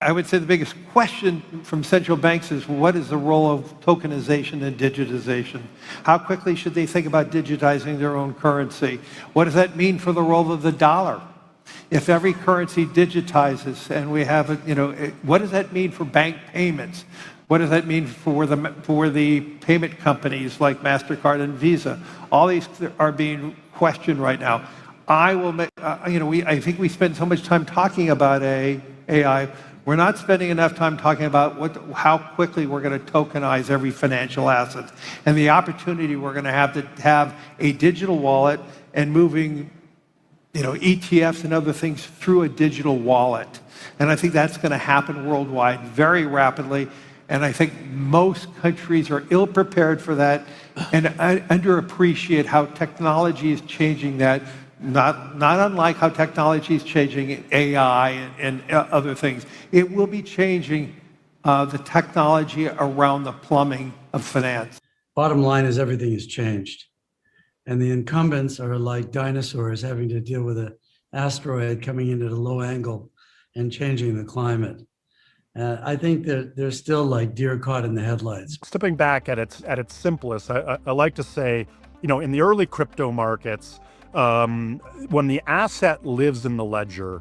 I would say the biggest question from central banks is what is the role of tokenization and digitization? How quickly should they think about digitizing their own currency? What does that mean for the role of the dollar? If every currency digitizes and we have, what does that mean for bank payments? What does that mean for the payment companies like MasterCard and Visa? All these are being questioned right now. I think we spend so much time talking about AI. We're not spending enough time talking about how quickly we're going to tokenize every financial asset and the opportunity we're going to have a digital wallet and moving, ETFs and other things through a digital wallet. And I think that's going to happen worldwide very rapidly. And I think most countries are ill-prepared for that and underappreciate how technology is changing that, not unlike how technology is changing AI and other things. It will be changing the technology around the plumbing of finance. Bottom line is everything has changed. And the incumbents are like dinosaurs having to deal with an asteroid coming in at a low angle and changing the climate. I think that they're still like deer caught in the headlights. Stepping back at its simplest, I like to say, in the early crypto markets, when the asset lives in the ledger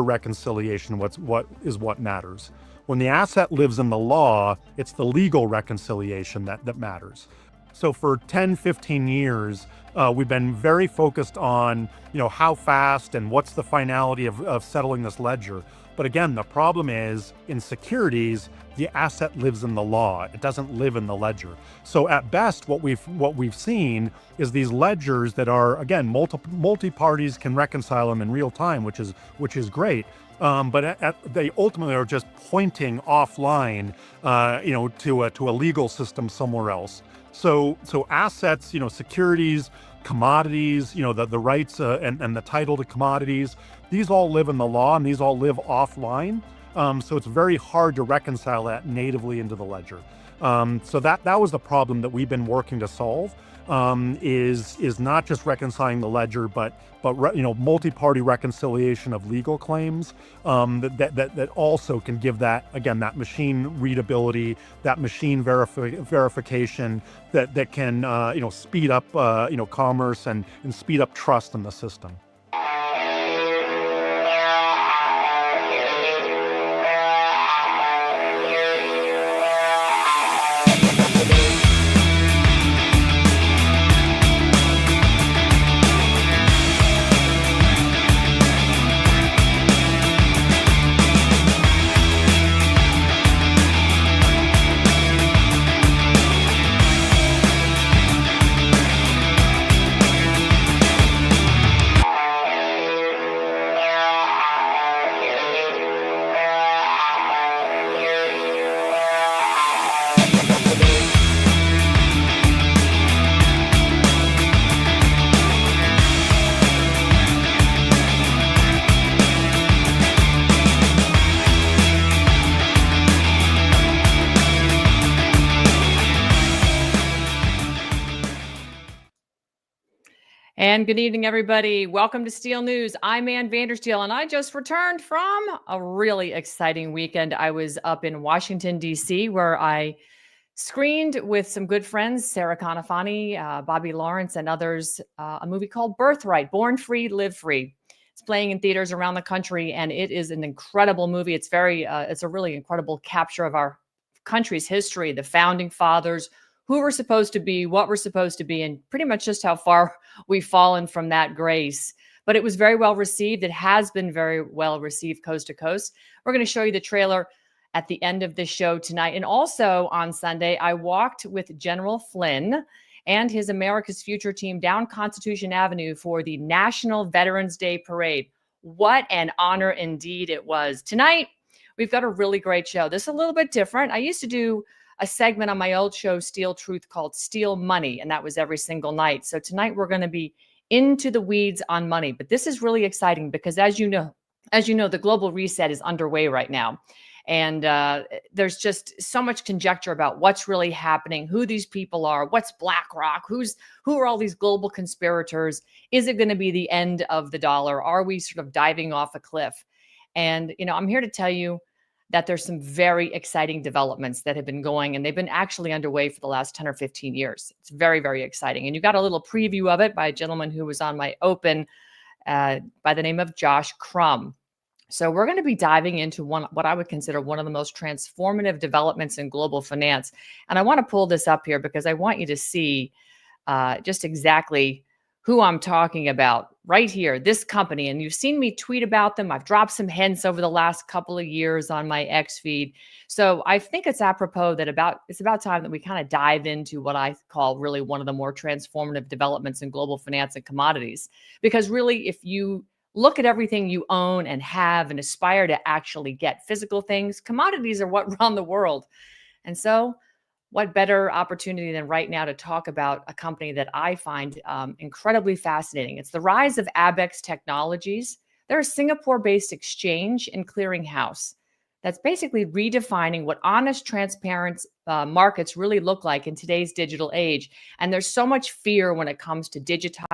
reconciliation what matters. When the asset lives in the law, it's the legal reconciliation that matters. So for 10, 15 years, we've been very focused on, how fast and what's the finality of settling this ledger. But again, the problem is in securities, the asset lives in the law. It doesn't live in the ledger. So at best, what we've seen is these ledgers that are, again, multi parties can reconcile them in real time, which is great. But they ultimately are just pointing offline, to a legal system somewhere else. So assets, securities, commodities, the rights and the title to commodities, these all live in the law and these all live offline. So it's very hard to reconcile that natively into the ledger. So that was the problem that we've been working to solve, is not just reconciling the ledger, but multi-party reconciliation of legal claims that also can give that, again, that machine readability, that machine verification that can speed up commerce and speed up trust in the system. And good evening, everybody. Welcome to Steel News. I'm Vandersteel, and I just returned from a really exciting weekend. I was up in Washington, D.C., where I screened with some good friends, Sarah Conifani, Bobby Lawrence, and others, a movie called Birthright, Born Free, Live Free. It's playing in theaters around the country, and it is an incredible movie. It's a really incredible capture of our country's history, the founding fathers, who we're supposed to be, what we're supposed to be, and pretty much just how far we've fallen from that grace. But it was very well received. It has been very well received coast to coast. We're going to show you the trailer at the end of this show tonight. And also on Sunday, I walked with General Flynn and his America's Future team down Constitution Avenue for the National Veterans Day Parade. What an honor indeed it was. Tonight, we've got a really great show. This is a little bit different. I used to do a segment on my old show, Steel Truth, called Steel Money, and that was every single night. So tonight we're going to be into the weeds on money, but this is really exciting because as you know, the global reset is underway right now. And there's just so much conjecture about what's really happening, who these people are, what's BlackRock, who are all these global conspirators? Is it going to be the end of the dollar? Are we sort of diving off a cliff? And, I'm here to tell you that there's some very exciting developments that have been going, and they've been actually underway for the last 10 or 15 years. It's very, very exciting. And you got a little preview of it by a gentleman who was on my open by the name of Josh Crum. So we're going to be diving into what I would consider one of the most transformative developments in global finance. And I want to pull this up here because I want you to see just exactly who I'm talking about right here, this company. And you've seen me tweet about them. I've dropped some hints over the last couple of years on my X feed. So I think it's apropos that it's about time that we kind of dive into what I call really one of the more transformative developments in global finance and commodities. Because really, if you look at everything you own and have and aspire to actually get physical things, commodities are what run the world. And so what better opportunity than right now to talk about a company that I find incredibly fascinating. It's the rise of Abaxx Technologies. They're a Singapore-based exchange and clearinghouse that's basically redefining what honest, transparent markets really look like in today's digital age. And there's so much fear when it comes to digitizing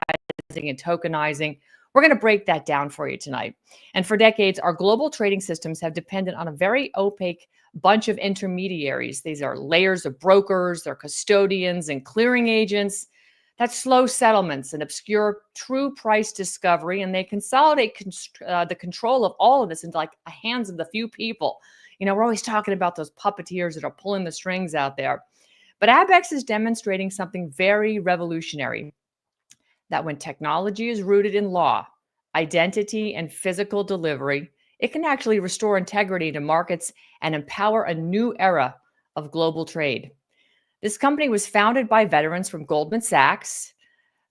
and tokenizing. We're going to break that down for you tonight. And for decades, our global trading systems have depended on a very opaque bunch of intermediaries. These are layers of brokers, they're custodians and clearing agents that slow settlements and obscure true price discovery. And they consolidate the control of all of this into like the hands of the few people. We're always talking about those puppeteers that are pulling the strings out there. But Abaxx is demonstrating something very revolutionary, that when technology is rooted in law, identity, and physical delivery, it can actually restore integrity to markets and empower a new era of global trade. This company was founded by veterans from Goldman Sachs,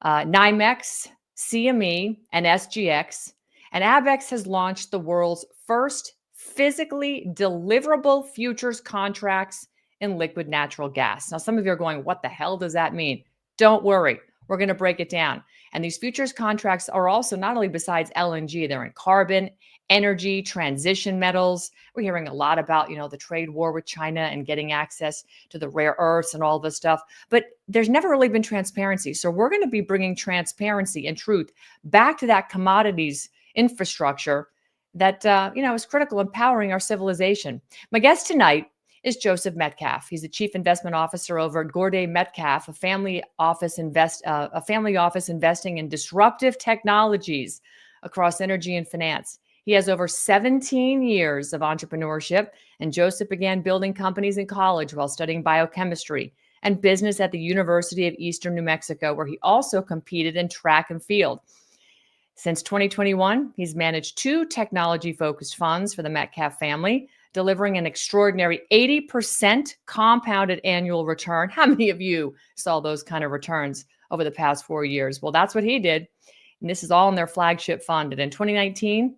NYMEX, CME, and SGX, and Abaxx has launched the world's first physically deliverable futures contracts in liquid natural gas. Now, some of you are going, what the hell does that mean? Don't worry. We're going to break it down. And these futures contracts are also not only besides LNG, they're in carbon, energy, transition metals. We're hearing a lot about, the trade war with China and getting access to the rare earths and all this stuff. But there's never really been transparency. So we're going to be bringing transparency and truth back to that commodities infrastructure that, is critical in powering our civilization. My guest tonight is Joseph Metcalf. He's the chief investment officer over at Gourdet-Metcalf, a family office investing in disruptive technologies across energy and finance. He has over 17 years of entrepreneurship, and Joseph began building companies in college while studying biochemistry and business at the University of Eastern New Mexico, where he also competed in track and field. Since 2021, he's managed 2 technology-focused funds for the Metcalf family, delivering an extraordinary 80% compounded annual return. How many of you saw those kind of returns over the past 4 years? Well, that's what he did. And this is all in their flagship fund. And in 2019,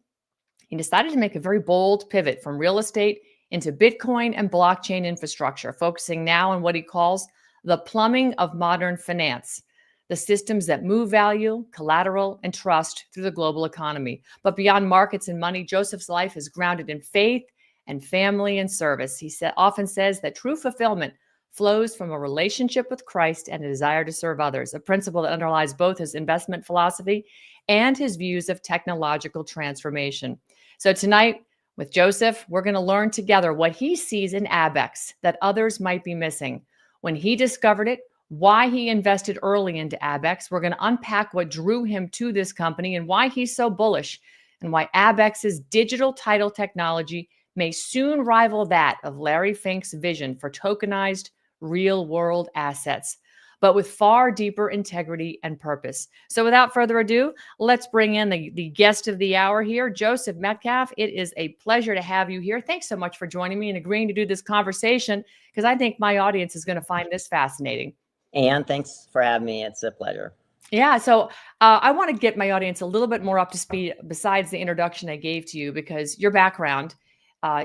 he decided to make a very bold pivot from real estate into Bitcoin and blockchain infrastructure, focusing now on what he calls the plumbing of modern finance, the systems that move value, collateral, and trust through the global economy. But beyond markets and money, Joseph's life is grounded in faith and family and service. He often says that true fulfillment flows from a relationship with Christ and a desire to serve others, a principle that underlies both his investment philosophy and his views of technological transformation. So tonight with Joseph, we're going to learn together what he sees in Abaxx that others might be missing. When he discovered it, why he invested early into Abaxx. We're going to unpack what drew him to this company and why he's so bullish, and why Abaxx's digital title technology may soon rival that of Larry Fink's vision for tokenized real-world assets, but with far deeper integrity and purpose. So without further ado, let's bring in the guest of the hour here, Joseph Metcalf. It is a pleasure to have you here. Thanks so much for joining me and agreeing to do this conversation, because I think my audience is going to find this fascinating. Anne, thanks for having me. It's a pleasure. Yeah, so I want to get my audience a little bit more up to speed besides the introduction I gave to you, because your background,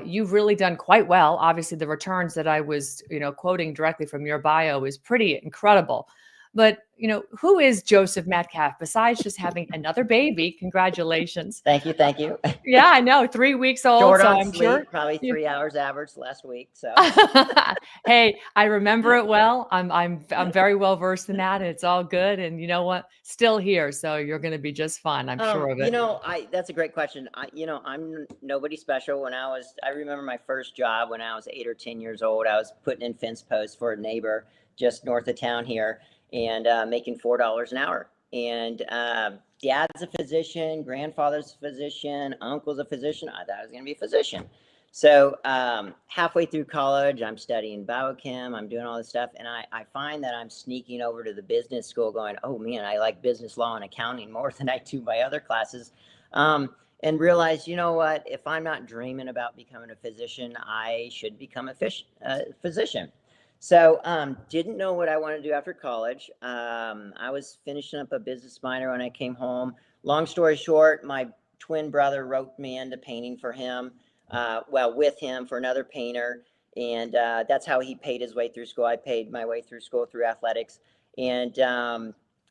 you've really done quite well. Obviously, the returns that I was, quoting directly from your bio is pretty incredible. But, who is Joseph Metcalf besides just having another baby? Congratulations. Thank you. Thank you. Yeah, I know, 3 weeks old. Short So on I'm sleep, sure. probably 3 hours average last week. So Hey, I remember it well. I'm very well versed in that, and it's all good. And you know what? Still here, so you're going to be just fine. I'm sure of it. that's a great question. I'm nobody special. I remember my first job when I was 8 or 10 years old. I was putting in fence posts for a neighbor just north of town here, and making $4 an hour. And dad's a physician, grandfather's a physician, uncle's a physician. I thought I was going to be a physician. So halfway through college, I'm studying biochem. I'm doing all this stuff. And I find that I'm sneaking over to the business school going, oh, man, I like business, law, and accounting more than I do my other classes. And realize, you know what, if I'm not dreaming about becoming a physician, I should become a physician. So didn't know what I wanted to do after college. I was finishing up a business minor when I came home. Long story short, my twin brother roped me into painting for him. With him for another painter. And that's how he paid his way through school. I paid my way through school through athletics. And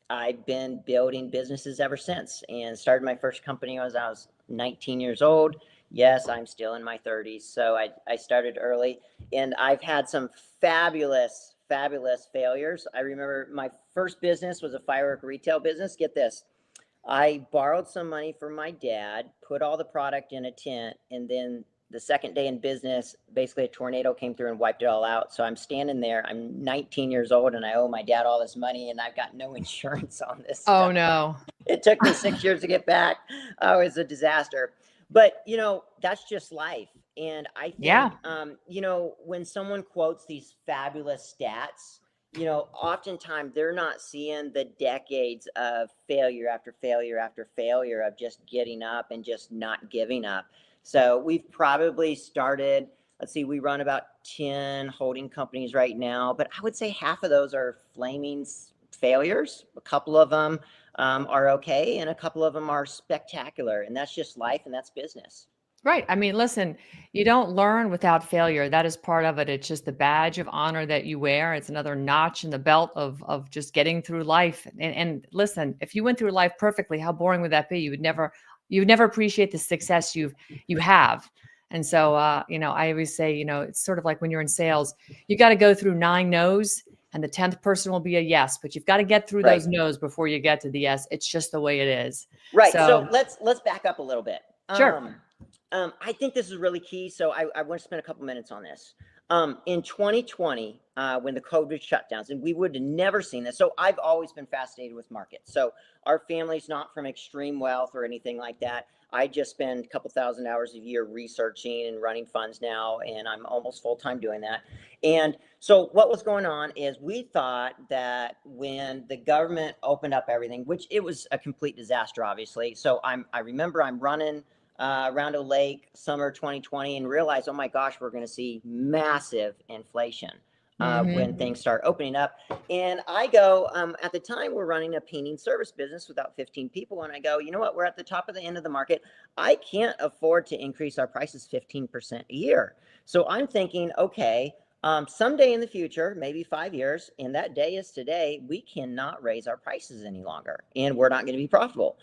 I've been building businesses ever since, and started my first company when I was 19 years old. Yes, I'm still in my 30s. So I started early, and I've had some fabulous failures. I remember my first business was a firework retail business. Get this. I borrowed some money from my dad, put all the product in a tent, and then the second day in business, basically a tornado came through and wiped it all out. So I'm standing there, I'm 19 years old, and I owe my dad all this money, and I've got no insurance on this Oh, stuff. no. It took me 6 years to get back. Oh, it was a disaster. But, that's just life. And I think, Yeah. when someone quotes these fabulous stats, oftentimes they're not seeing the decades of failure after failure after failure of just getting up and just not giving up. So we've probably started, let's see, we run about 10 holding companies right now, but I would say half of those are flaming failures. A couple of them are okay, and a couple of them are spectacular. And that's just life, and that's business. Right. I mean, listen, you don't learn without failure. That is part of it. It's just the badge of honor that you wear. It's another notch in the belt of just getting through life. And listen, if you went through life perfectly, how boring would that be? You would never appreciate the success you have. And so, I always say, it's sort of like when you're in sales, you got to go through 9 no's, and the 10th person will be a yes, but you've got to get through those no's before you get to the yes. It's just the way it is. Right. So let's back up a little bit. Sure. I think this is really key. So I want to spend a couple minutes on this. In 2020, when the COVID shutdowns, and we would have never seen this. So I've always been fascinated with markets. So our family's not from extreme wealth or anything like that. I just spend a couple thousand hours a year researching and running funds now, and I'm almost full-time doing that. And so what was going on is we thought that when the government opened up everything, which it was a complete disaster, obviously. So I remember I'm running around a lake summer 2020 and realized, oh my gosh, we're going to see massive inflation when things start opening up. And I go, at the time we're running a painting service business with about 15 people. And I go, you know what? We're at the top of the end of the market. I can't afford to increase our prices 15% a year. So I'm thinking, okay, someday in the future, maybe 5 years, and that day is today, we cannot raise our prices any longer, and we're not going to be profitable.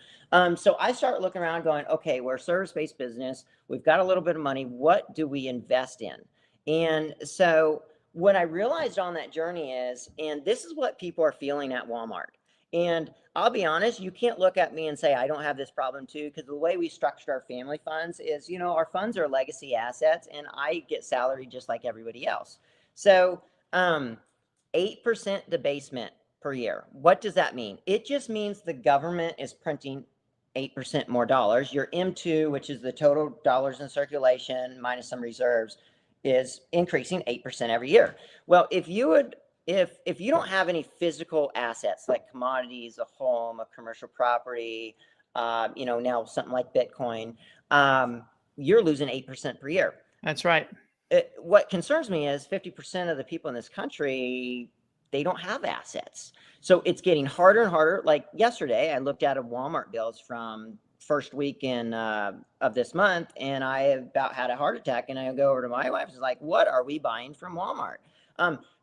So I start looking around going, okay, we're a service-based business. We've got a little bit of money. What do we invest in? And so what I realized on that journey is, and this is what people are feeling at Walmart. And I'll be honest, you can't look at me and say, I don't have this problem too, because the way we structured our family funds is, our funds are legacy assets, and I get salary just like everybody else. So 8% debasement per year. What does that mean? It just means the government is printing 8% more dollars. Your M2, which is the total dollars in circulation minus some reserves, is increasing 8% every year. Well, if you don't have any physical assets like commodities, a home, a commercial property, now something like Bitcoin, you're losing 8% per year. That's right. What concerns me is 50% of the people in this country, they don't have assets. So it's getting harder and harder. Like yesterday, I looked at a Walmart bills from first weekend of this month, and I about had a heart attack. And I go over to my wife, and like, what are we buying from Walmart?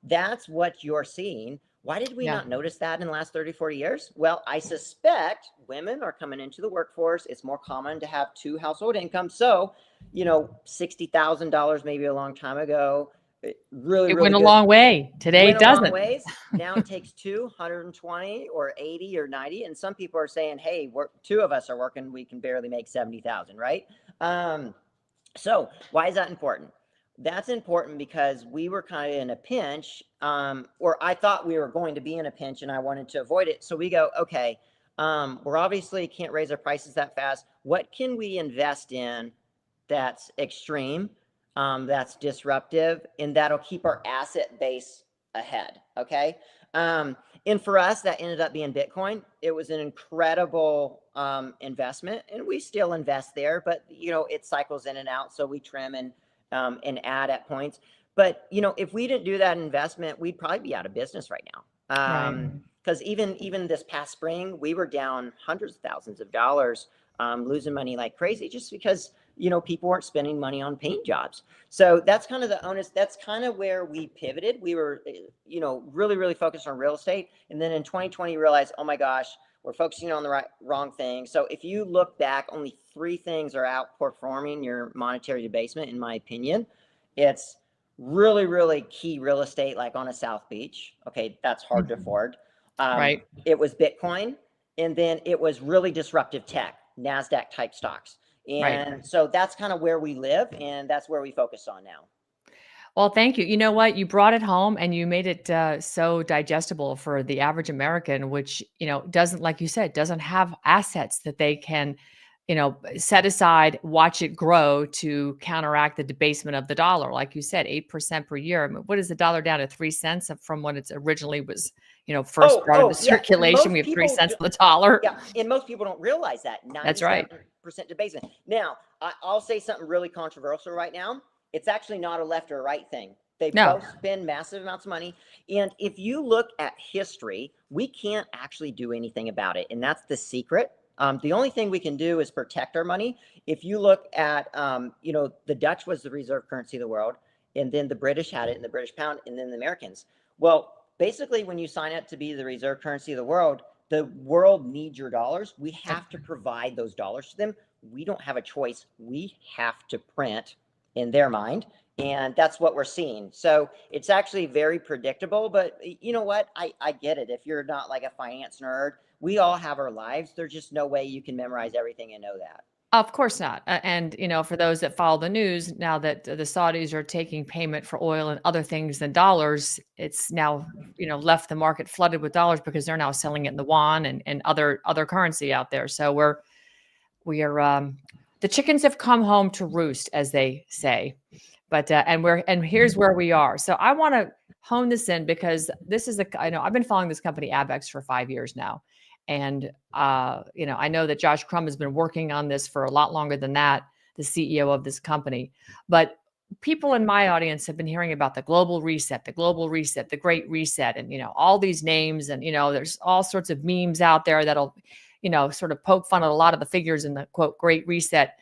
That's what you're seeing Why did we Yeah. not notice that in the last 30, 40 years? Well, I suspect women are coming into the workforce. It's more common to have 2 household incomes. So, $60,000 maybe a long time ago, really, It really went a good. long way. Today it Went a long doesn't. ways. Now it takes 220 or 80 or 90. And some people are saying, hey, 2 of us are working, we can barely make 70,000, right? So why is that important? That's important because we were kind of in a pinch, or I thought we were going to be in a pinch and I wanted to avoid it. So we go, okay, we're obviously can't raise our prices that fast. What can we invest in that's extreme, that's disruptive, and that'll keep our asset base ahead? Okay. And for us, that ended up being Bitcoin. It was an incredible investment, and we still invest there, but it cycles in and out, so we trim and add at points. But if we didn't do that investment, we'd probably be out of business right now. Right. Because even this past spring, we were down hundreds of thousands of dollars, losing money like crazy, just because people weren't spending money on paint jobs. So that's kind of the onus. That's kind of where we pivoted. We were really, really focused on real estate, and then in 2020 realized, oh my gosh, we're focusing on the wrong thing. So if you look back, only 3 things are outperforming your monetary debasement, in my opinion. It's really, really key real estate, like on a South Beach. Okay, that's hard to afford. Right. It was Bitcoin, and then it was really disruptive tech, NASDAQ type stocks. And so that's kind of where we live, and that's where we focus on now. Well, thank you. You know what? You brought it home and you made it so digestible for the average American, which, doesn't, like you said, doesn't have assets that they can, set aside, watch it grow to counteract the debasement of the dollar. Like you said, 8% per year. I mean, what is the dollar down to 3 cents from when it originally was, first brought into circulation? We have 3 cents on the dollar. Yeah, and most people don't realize that. 97% That's right. debasement. Now, I'll say something really controversial right now. It's actually not a left or a right thing. They both spend massive amounts of money. And if you look at history, we can't actually do anything about it. And that's the secret. The only thing we can do is protect our money. If you look at, the Dutch was the reserve currency of the world, and then the British had it, and the British pound, and then the Americans. Well, basically, when you sign up to be the reserve currency of the world needs your dollars. We have to provide those dollars to them. We don't have a choice. We have to print, in their mind. And that's what we're seeing. So it's actually very predictable, but you know what? I get it. If you're not like a finance nerd, we all have our lives. There's just no way you can memorize everything and know that. Of course not. And, for those that follow the news, now that the Saudis are taking payment for oil and other things than dollars, it's now, left the market flooded with dollars because they're now selling it in the yuan and other currency out there. So we are the chickens have come home to roost, as they say. But and here's where we are. So I want to hone this in because this is I know I've been following this company Abaxx for 5 years now. And, I know that Josh Crumb has been working on this for a lot longer than that, the CEO of this company. But people in my audience have been hearing about the global reset, the great reset, and, all these names. And, there's all sorts of memes out there that'll, sort of poke fun at a lot of the figures in the quote, great reset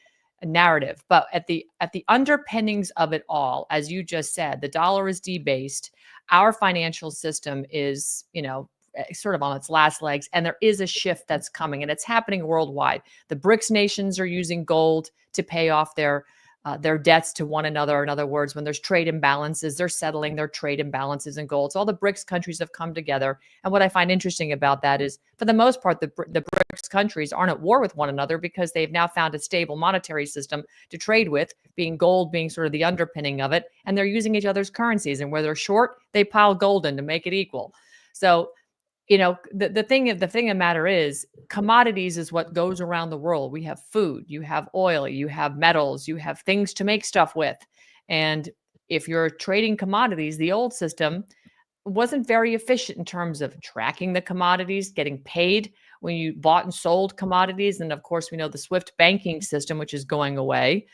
narrative. But at the underpinnings of it all, as you just said, the dollar is debased. Our financial system is, sort of on its last legs. And there is a shift that's coming, and it's happening worldwide. The BRICS nations are using gold to pay off their debts to one another. In other words, when there's trade imbalances, they're settling their trade imbalances in gold. So all the BRICS countries have come together. And what I find interesting about that is, for the most part, the BRICS countries aren't at war with one another because they've now found a stable monetary system to trade with, being gold being sort of the underpinning of it. And they're using each other's currencies. And where they're short, they pile gold in to make it equal. So the thing of the matter is, commodities is what goes around the world. We have food, you have oil, you have metals, you have things to make stuff with. And if you're trading commodities, the old system wasn't very efficient in terms of tracking the commodities, getting paid when you bought and sold commodities. And of course, we know the SWIFT banking system, which is going away,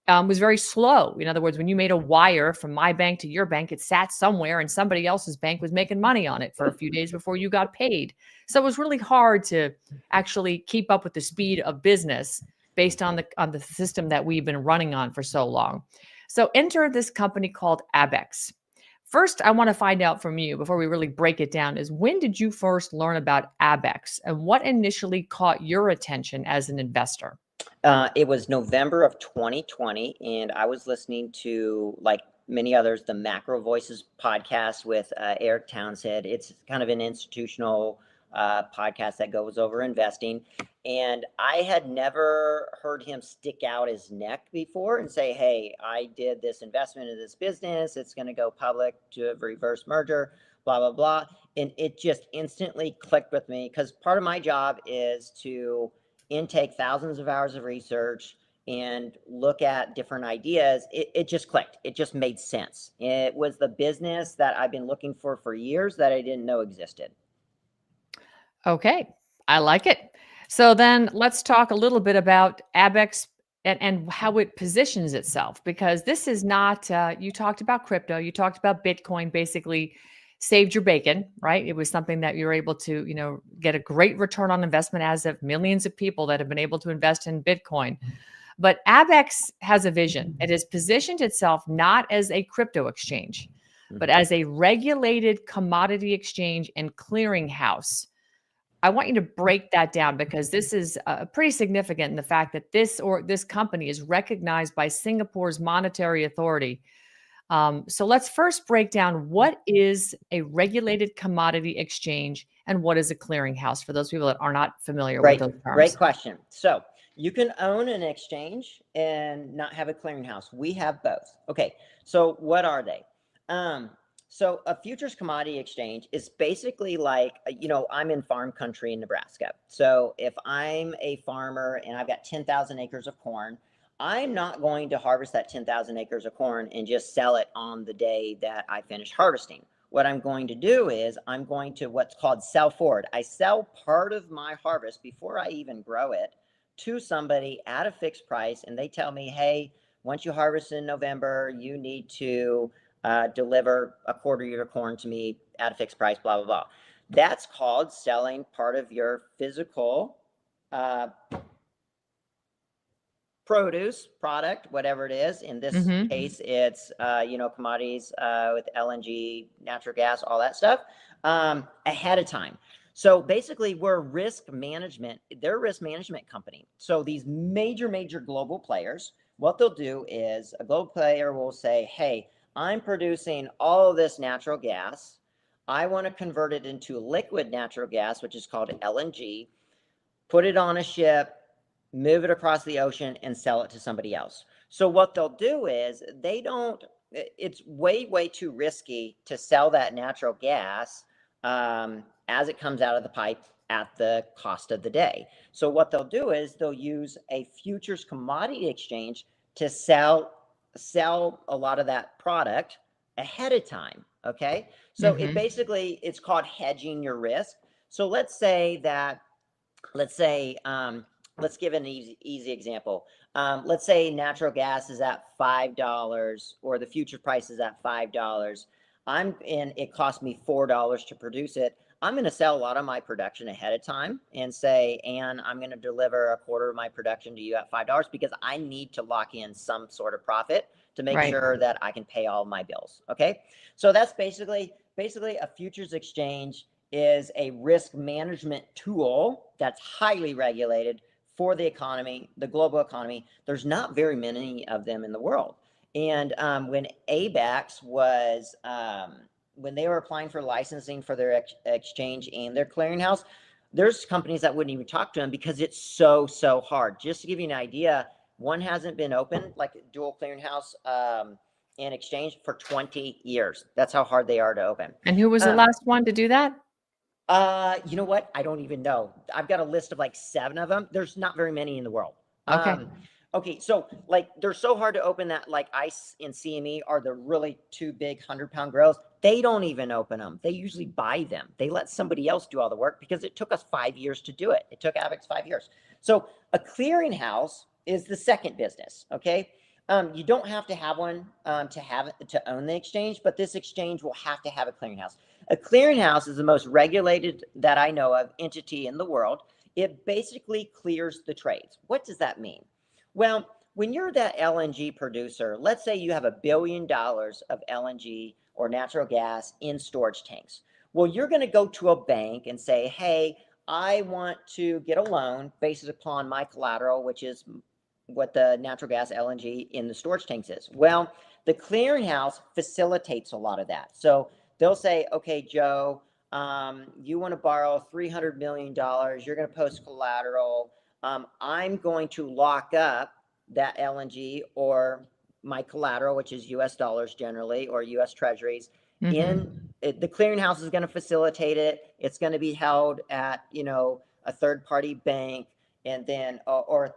was very slow. In other words, when you made a wire from my bank to your bank, it sat somewhere and somebody else's bank was making money on it for a few days before you got paid. So it was really hard to actually keep up with the speed of business based on the system that we've been running on for so long. So enter this company called Abaxx. First, I want to find out from you before we really break it down is when did you first learn about Abaxx and what initially caught your attention as an investor? It was November of 2020, and I was listening to, like many others, the Macro Voices podcast with Eric Townsend. It's kind of an institutional podcast that goes over investing. And I had never heard him stick out his neck before and say, hey, I did this investment in this business. It's going to go public to a reverse merger, blah, blah, blah. And it just instantly clicked with me because part of my job is to intake thousands of hours of research and look at different ideas. It just clicked. It just made sense. It was the business that I've been looking for years that I didn't know existed. Okay, I like it. So then let's talk a little bit about Abaxx and how it positions itself, because this is not, you talked about crypto, you talked about Bitcoin, basically saved your bacon, right? It was something that you were able to, get a great return on investment, as of millions of people that have been able to invest in Bitcoin. But Abaxx has a vision. It has positioned itself not as a crypto exchange, but as a regulated commodity exchange and clearinghouse. I want you to break that down because this is pretty significant in the fact that this company is recognized by Singapore's monetary authority. So let's first break down what is a regulated commodity exchange and what is a clearinghouse for those people that are not familiar with those terms. Great question. So you can own an exchange and not have a clearinghouse. We have both. Okay, so what are they? So a futures commodity exchange is basically like, I'm in farm country in Nebraska. So if I'm a farmer and I've got 10,000 acres of corn, I'm not going to harvest that 10,000 acres of corn and just sell it on the day that I finish harvesting. What I'm going to do is I'm going to what's called sell forward. I sell part of my harvest before I even grow it to somebody at a fixed price. And they tell me, hey, once you harvest in November, you need to deliver a quarter of your corn to me at a fixed price, blah, blah, blah. That's called selling part of your physical produce, product, whatever it is. In this case, it's, commodities with LNG, natural gas, all that stuff ahead of time. So basically we're risk management. They're a risk management company. So these major global players, what they'll do is a global player will say, hey, I'm producing all of this natural gas. I want to convert it into liquid natural gas, which is called LNG, put it on a ship, move it across the ocean and sell it to somebody else. So what they'll do is it's way too risky to sell that natural gas as it comes out of the pipe at the cost of the day. So what they'll do is they'll use a futures commodity exchange to sell a lot of that product ahead of time. Okay. So it's called hedging your risk. So let's give an easy example. Let's say natural gas is at $5 or the future price is at $5. It cost me $4 to produce it. I'm going to sell a lot of my production ahead of time and say, and I'm going to deliver a quarter of my production to you at $5 because I need to lock in some sort of profit to make sure that I can pay all my bills. Okay. So that's basically a futures exchange is a risk management tool that's highly regulated for the economy, the global economy. There's not very many of them in the world. And when Abaxx was, when they were applying for licensing for their exchange and their clearinghouse, there's companies that wouldn't even talk to them because it's so hard. Just to give you an idea, one hasn't been open, like dual clearinghouse and exchange, for 20 years. That's how hard they are to open. And who was the last one to do that? You know what? I don't even know. I've got a list of like 7 of them. There's not very many in the world. Okay. Okay, so like they're so hard to open that like ICE and CME are the really 2 big 100-pound gorillas. They don't even open them. They usually buy them. They let somebody else do all the work because it took us 5 years to do it. It took Abaxx 5 years. So a clearinghouse is the second business. Okay. You don't have to have one to own the exchange, but this exchange will have to have a clearinghouse. A clearinghouse is the most regulated that I know of entity in the world. It basically clears the trades. What does that mean? Well, when you're that LNG producer, let's say you have $1 billion of LNG or natural gas in storage tanks. Well, you're going to go to a bank and say, hey, I want to get a loan based upon my collateral, which is what the natural gas LNG in the storage tanks is. Well, the clearinghouse facilitates a lot of that. So they'll say, okay, Joe, you want to borrow $300 million. You're going to post collateral. I'm going to lock up that LNG or my collateral, which is US dollars generally, or US treasuries. The clearinghouse is going to facilitate it. It's going to be held at, a third party bank, and then, or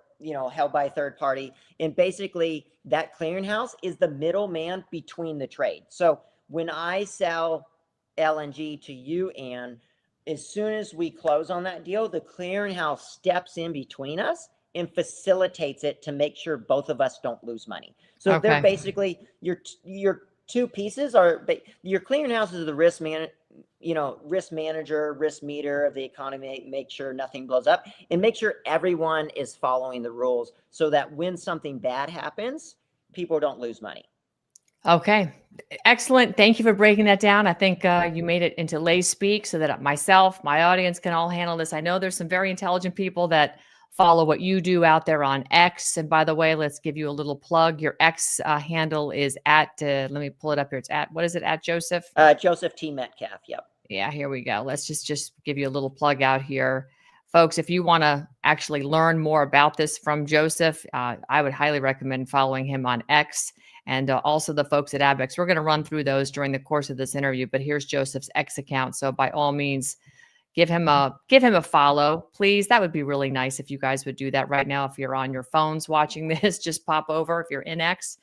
held by a third party. And basically that clearinghouse is the middleman between the trade. So when I sell LNG to you, Ann, as soon as we close on that deal, the clearinghouse steps in between us and facilitates it to make sure both of us don't lose money. So they're basically your two pieces are your clearinghouse is the risk manager, risk meter of the economy, make sure nothing blows up and make sure everyone is following the rules so that when something bad happens, people don't lose money. Okay. Excellent. Thank you for breaking that down. I think you made it into lay speak so that myself, my audience can all handle this. I know there's some very intelligent people that follow what you do out there on X. And by the way, let's give you a little plug. Your X handle is at, let me pull it up here. It's at, what is it at, Joseph? Joseph T. Metcalf. Yep. Yeah, here we go. Let's just give you a little plug out here. Folks, if you want to actually learn more about this from Joseph, I would highly recommend following him on X, and also the folks at Abaxx. We're going to run through those during the course of this interview, but here's Joseph's X account. So by all means, give him a follow, please. That would be really nice if you guys would do that right now. If you're on your phones watching this, just pop over. If you're in X,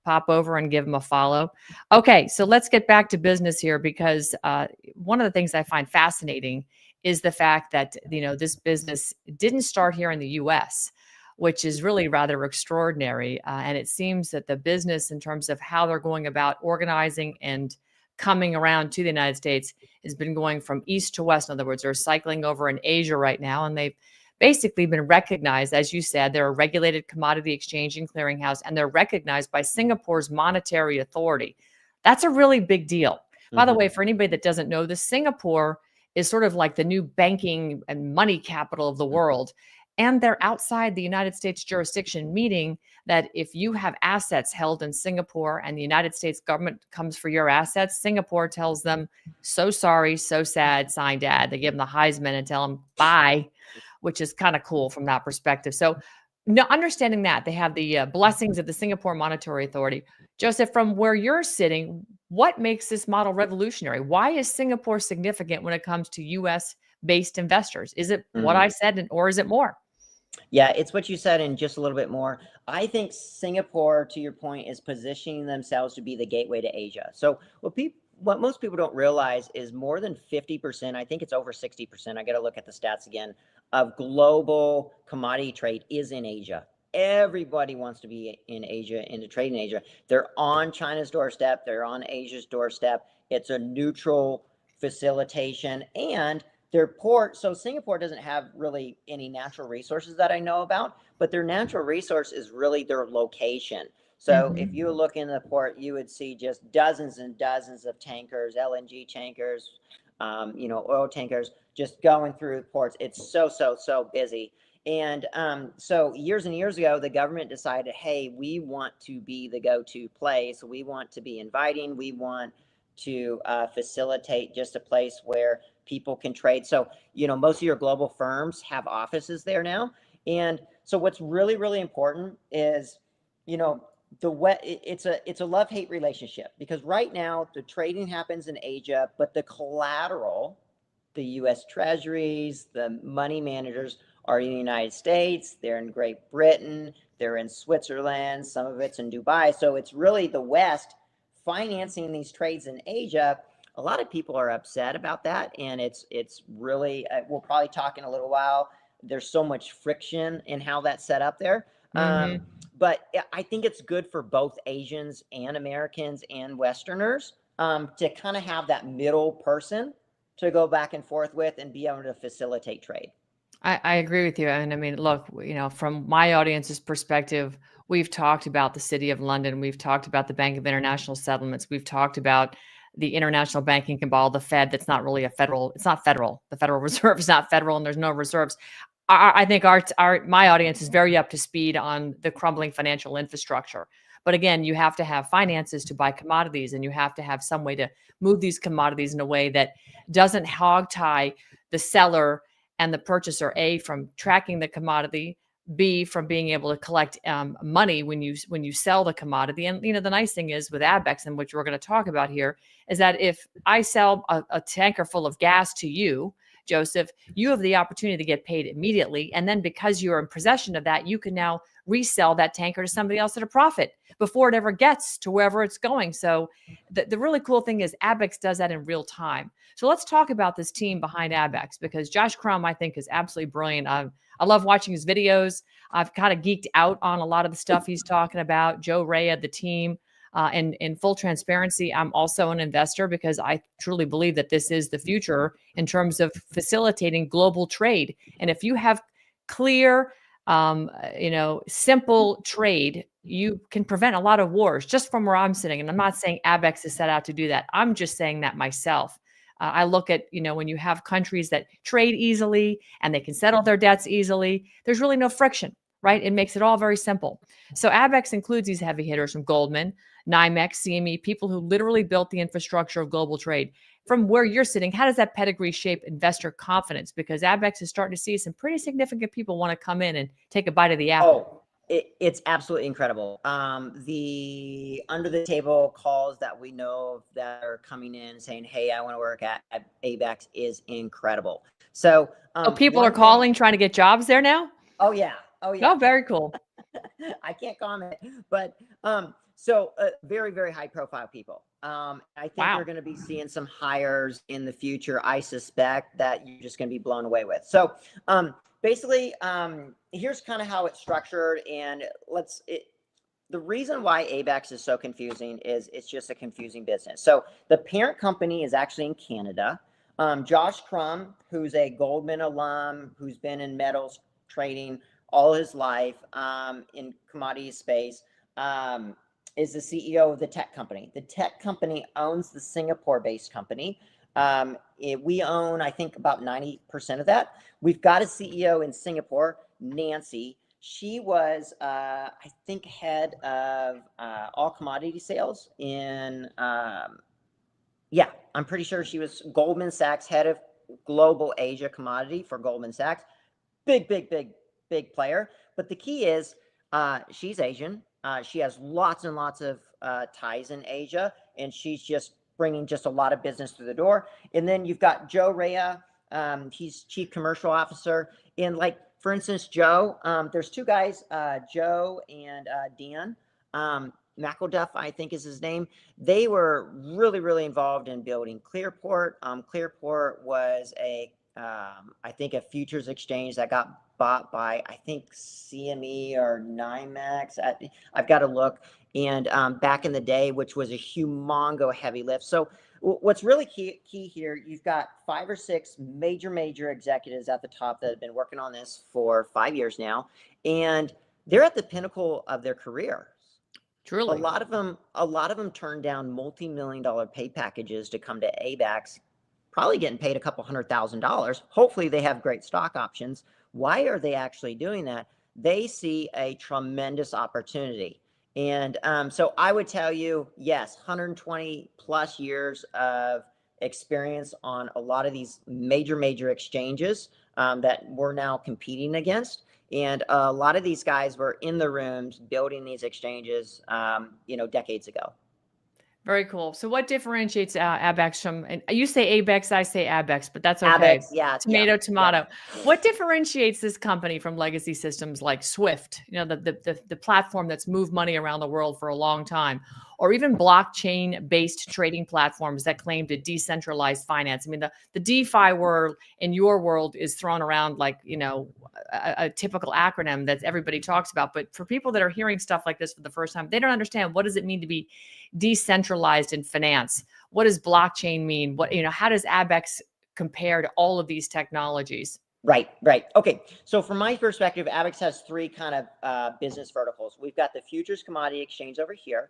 pop over and give him a follow. Okay, so let's get back to business here, because one of the things I find fascinating is the fact that, this business didn't start here in the US, which is really rather extraordinary. And it seems that the business, in terms of how they're going about organizing and coming around to the United States, has been going from east to west. In other words, they're cycling over in Asia right now, and they've basically been recognized. As you said, they're a regulated commodity exchange and clearinghouse, and they're recognized by Singapore's monetary authority. That's a really big deal. By the way, for anybody that doesn't know this, Singapore is sort of like the new banking and money capital of the world. And they're outside the United States jurisdiction, meaning that if you have assets held in Singapore and the United States government comes for your assets, Singapore tells them, so sorry, so sad, sign dad. They give them the Heisman and tell them bye, which is kind of cool from that perspective. So understanding that, they have the blessings of the Singapore Monetary Authority. Joseph, from where you're sitting, what makes this model revolutionary? Why is Singapore significant when it comes to US-based investors? Is it what I said, or is it more? Yeah, it's what you said and just a little bit more. I think Singapore, to your point, is positioning themselves to be the gateway to Asia. So what most people don't realize is more than 50%, I think it's over 60%, I got to look at the stats again, of global commodity trade is in Asia. Everybody wants to be in Asia, into trade in Asia. They're on China's doorstep. They're on Asia's doorstep. It's a neutral facilitation, and their port. So Singapore doesn't have really any natural resources that I know about, but their natural resource is really their location. So if you look in the port, you would see just dozens and dozens of tankers, LNG tankers, oil tankers, just going through the ports. It's so busy. And so years and years ago, the government decided, hey, we want to be the go-to place. We want to be inviting. We want to facilitate just a place where people can trade. So, most of your global firms have offices there now. And so what's really, really important is, it's a love-hate relationship, because right now the trading happens in Asia, but the collateral, the US treasuries, the money managers are in the United States, they're in Great Britain, they're in Switzerland, some of it's in Dubai. So it's really the West financing these trades in Asia. A lot of people are upset about that, and it's really, we'll probably talk in a little while. There's so much friction in how that's set up there. But I think it's good for both Asians and Americans and Westerners to kind of have that middle person to go back and forth with and be able to facilitate trade. I agree with you. And I mean, look, from my audience's perspective, we've talked about the City of London. We've talked about the Bank of International Settlements. We've talked about the international banking cabal, the Fed. That's not really it's not federal. The Federal Reserve is not federal, and there's no reserves. I think my audience is very up to speed on the crumbling financial infrastructure. But again, you have to have finances to buy commodities, and you have to have some way to move these commodities in a way that doesn't hogtie the seller and the purchaser, A, from tracking the commodity, B, from being able to collect money when you sell the commodity. And the nice thing is with Abaxx, and which we're going to talk about here, is that if I sell a tanker full of gas to you, Joseph, you have the opportunity to get paid immediately. And then because you're in possession of that, you can now resell that tanker to somebody else at a profit before it ever gets to wherever it's going. So the really cool thing is Abaxx does that in real time. So let's talk about this team behind Abaxx, because Josh Crum, I think, is absolutely brilliant. I love watching his videos. I've kind of geeked out on a lot of the stuff he's talking about. Joe Rea, the team. And in full transparency, I'm also an investor because I truly believe that this is the future in terms of facilitating global trade. And if you have clear, simple trade, you can prevent a lot of wars just from where I'm sitting. And I'm not saying Abaxx is set out to do that. I'm just saying that myself. I look at, when you have countries that trade easily and they can settle their debts easily, there's really no friction, right? It makes it all very simple. So Abaxx includes these heavy hitters from Goldman, NYMEX, CME, people who literally built the infrastructure of global trade. From where you're sitting, how does that pedigree shape investor confidence? Because Abaxx is starting to see some pretty significant people want to come in and take a bite of the apple. It's absolutely incredible. The under the table calls that we know of that are coming in saying, hey, I want to work at Abaxx is incredible. So people are calling, trying to get jobs there now? Oh, yeah. Oh, very cool. I can't comment, but very, very high profile people. I think you're going to be seeing some hires in the future. I suspect that you're just going to be blown away with. So basically, here's kind of how it's structured. And the reason why Abaxx is so confusing is it's just a confusing business. So the parent company is actually in Canada. Josh Crum, who's a Goldman alum, who's been in metals trading all his life in commodity space, is the CEO of the tech company. The tech company owns the Singapore-based company. We own, I think, about 90% of that. We've got a CEO in Singapore, Nancy. She was, I think, head of all commodity sales in, I'm pretty sure she was Goldman Sachs, head of global Asia commodity for Goldman Sachs. Big player. But the key is she's Asian. She has lots and lots of ties in Asia, and she's just bringing just a lot of business through the door. And then you've got Joe Rea. He's chief commercial officer. And for instance, Joe, there's two guys, Joe and Dan McElduff, I think is his name. They were really, really involved in building Clearport. Clearport was I think a futures exchange that got bought by, I think, CME or NYMEX. I've got to look. And back in the day, which was a humongo heavy lift. So what's really key here, you've got 5 or 6 major executives at the top that have been working on this for 5 years now. And they're at the pinnacle of their career. Truly. A lot of them turned down multi-million-dollar pay packages to come to Abaxx, probably getting paid a couple $100,000. Hopefully they have great stock options. Why are they actually doing that? They see a tremendous opportunity. And so I would tell you, yes, 120 plus years of experience on a lot of these major exchanges that we're now competing against. And a lot of these guys were in the rooms building these exchanges, decades ago. Very cool. So what differentiates Abaxx from, and you say Abaxx, I say Abaxx, but that's okay. Abaxx, yeah. Tomato. Yeah. What differentiates this company from legacy systems like Swift, the platform that's moved money around the world for a long time, or even blockchain-based trading platforms that claim to decentralize finance? I mean, the DeFi world in your world is thrown around like, a typical acronym that everybody talks about. But for people that are hearing stuff like this for the first time, they don't understand, what does it mean to be decentralized in finance? What does blockchain mean? How does Abaxx compare to all of these technologies? Right. Okay. So from my perspective, Abaxx has three kind of business verticals. We've got the futures commodity exchange over here.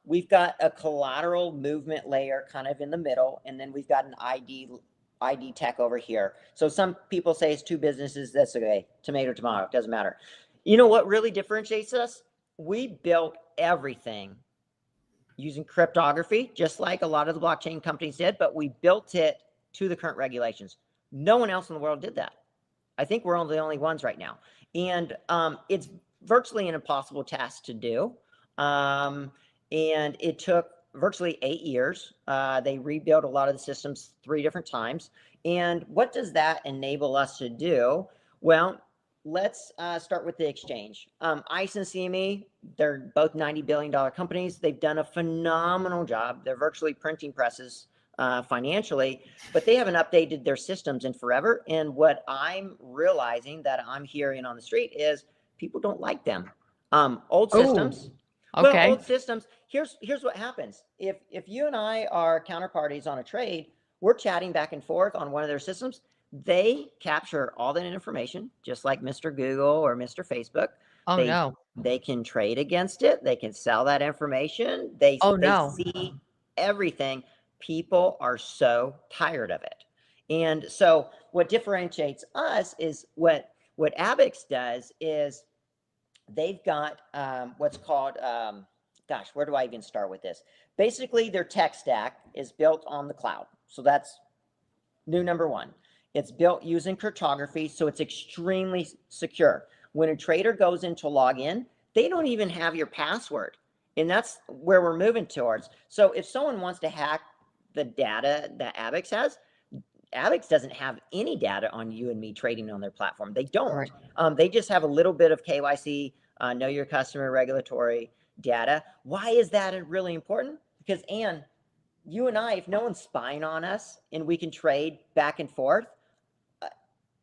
We've got a collateral movement layer kind of in the middle, and then we've got an ID tech over here. So some people say it's two businesses. That's okay. Tomato, doesn't matter. You know what really differentiates us? We built everything using cryptography, just like a lot of the blockchain companies did, but we built it to the current regulations. No one else in the world did that. I think we're the only ones right now. And it's virtually an impossible task to do. And it took virtually 8 years. They rebuilt a lot of the systems 3 different times. And what does that enable us to do? Well, let's start with the exchange. ICE and CME, they're both $90 billion companies. They've done a phenomenal job. They're virtually printing presses financially, but they haven't updated their systems in forever. And what I'm realizing that I'm hearing on the street is people don't like them. Old systems. Well, Okay. old systems. Here's what happens. If you and I are counterparties on a trade, we're chatting back and forth on one of their systems. They capture all that information, just like Mr. Google or Mr. Facebook. Oh, no. They can trade against it. They can sell that information. Oh, They no. see everything. People are so tired of it. And so what differentiates us is what Abaxx does is they've got what's called, gosh, where do I even start with this? Basically, their tech stack is built on the cloud. So that's new number one. It's built using cryptography, so it's extremely secure. When a trader goes in to log in, they don't even have your password. And that's where we're moving towards. So if someone wants to hack the data that Abaxx has, Abaxx doesn't have any data on you and me trading on their platform. They don't. Right. They just have a little bit of KYC, know your customer regulatory data. Why is that really important? Because, Ann, you and I, if no one's spying on us and we can trade back and forth,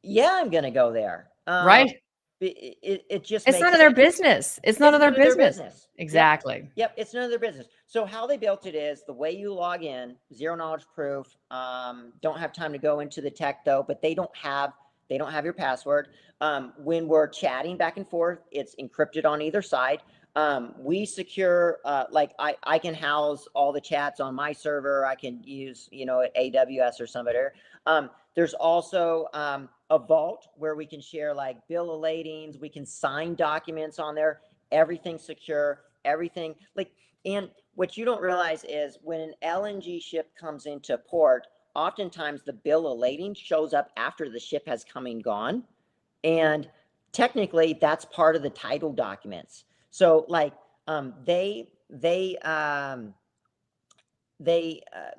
yeah, I'm going to go there. Right. It just It's makes none of their sense. business. It's none of their business. Exactly. Yep, it's none of their business. So how they built it is the way you log in, zero knowledge proof. Don't have time to go into the tech though, but they don't have your password. When we're chatting back and forth, it's encrypted on either side. We secure, like I can house all the chats on my server. I can use, AWS or somebody. There's also a vault where we can share like bill of ladings. We can sign documents on there. Everything's secure. Everything and what you don't realize is when an LNG ship comes into port, oftentimes the bill of lading shows up after the ship has come and gone. And technically that's part of the title documents. So they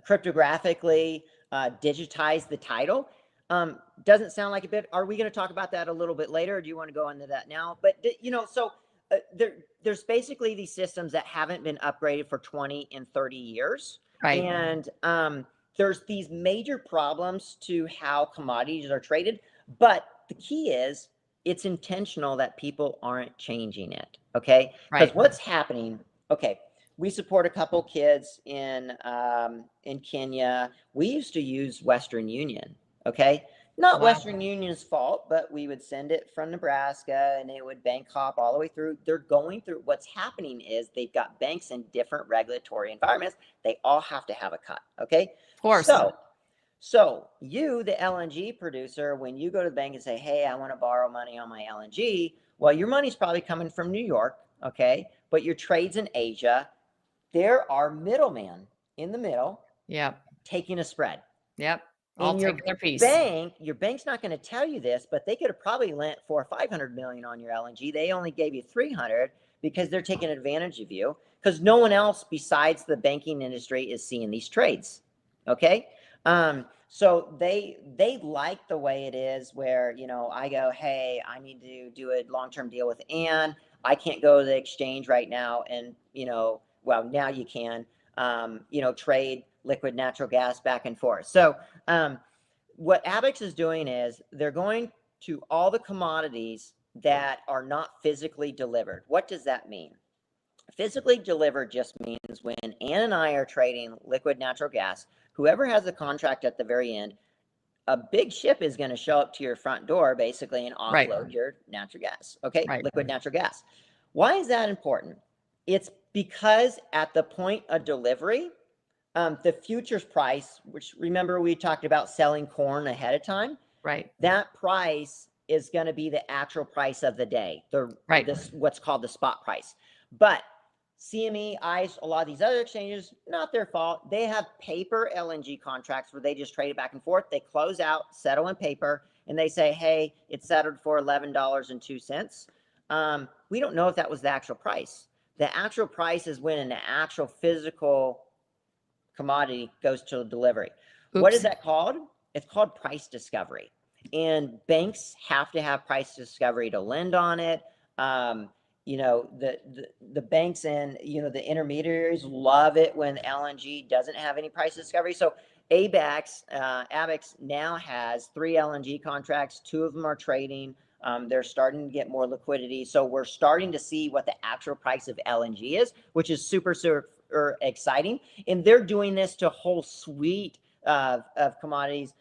cryptographically digitize the title. Doesn't sound like a bit. Are we going to talk about that a little bit later? Or do you want to go into that now? But so there's basically these systems that haven't been upgraded for 20 and 30 years. Right. And there's these major problems to how commodities are traded. But the key is it's intentional that people aren't changing it. Okay. Because what's happening? Okay. We support a couple kids in Kenya. We used to use Western Union. Okay. Not Western Union's fault, but we would send it from Nebraska and it would bank hop all the way through. They're going through what's happening is they've got banks in different regulatory environments. They all have to have a cut. Okay. Of course. So you, the LNG producer, when you go to the bank and say, hey, I want to borrow money on my LNG, well, your money's probably coming from New York. Okay. But your trade's in Asia. There are middlemen in the middle. Yep. Taking a spread. Yep. All taking their piece. Your bank's not going to tell you this, but they could have probably lent $400 or $500 million on your LNG. They only gave you 300 because they're taking advantage of you because no one else besides the banking industry is seeing these trades. Okay. So they like the way it is where, I go, hey, I need to do a long-term deal with Ann. I can't go to the exchange right now. And, well, now you can, trade liquid natural gas back and forth. So what Abaxx is doing is they're going to all the commodities that are not physically delivered. What does that mean? Physically delivered just means when Ann and I are trading liquid natural gas, whoever has the contract at the very end, a big ship is going to show up to your front door basically and Right. offload your natural gas. Okay. Right. Liquid natural gas. Why is that important? It's because at the point of delivery, the futures price, which remember we talked about selling corn ahead of time, Right. that price is going to be the actual price of the day, Right. this what's called the spot price. But CME, ICE, a lot of these other exchanges, not their fault. They have paper LNG contracts where they just trade it back and forth. They close out, settle in paper, and they say, hey, it's settled for $11.02. We don't know if that was the actual price. The actual price is when an actual physical commodity goes to delivery. What is Oops. that called? It's called price discovery. And banks have to have price discovery to lend on it. You know, the banks and, you know, the intermediaries love it when LNG doesn't have any price discovery. So Abaxx now has 3 LNG contracts. 2 of them are trading. They're starting to get more liquidity. So we're starting to see what the actual price of LNG is, which is super, super exciting. And they're doing this to a whole suite of commodities,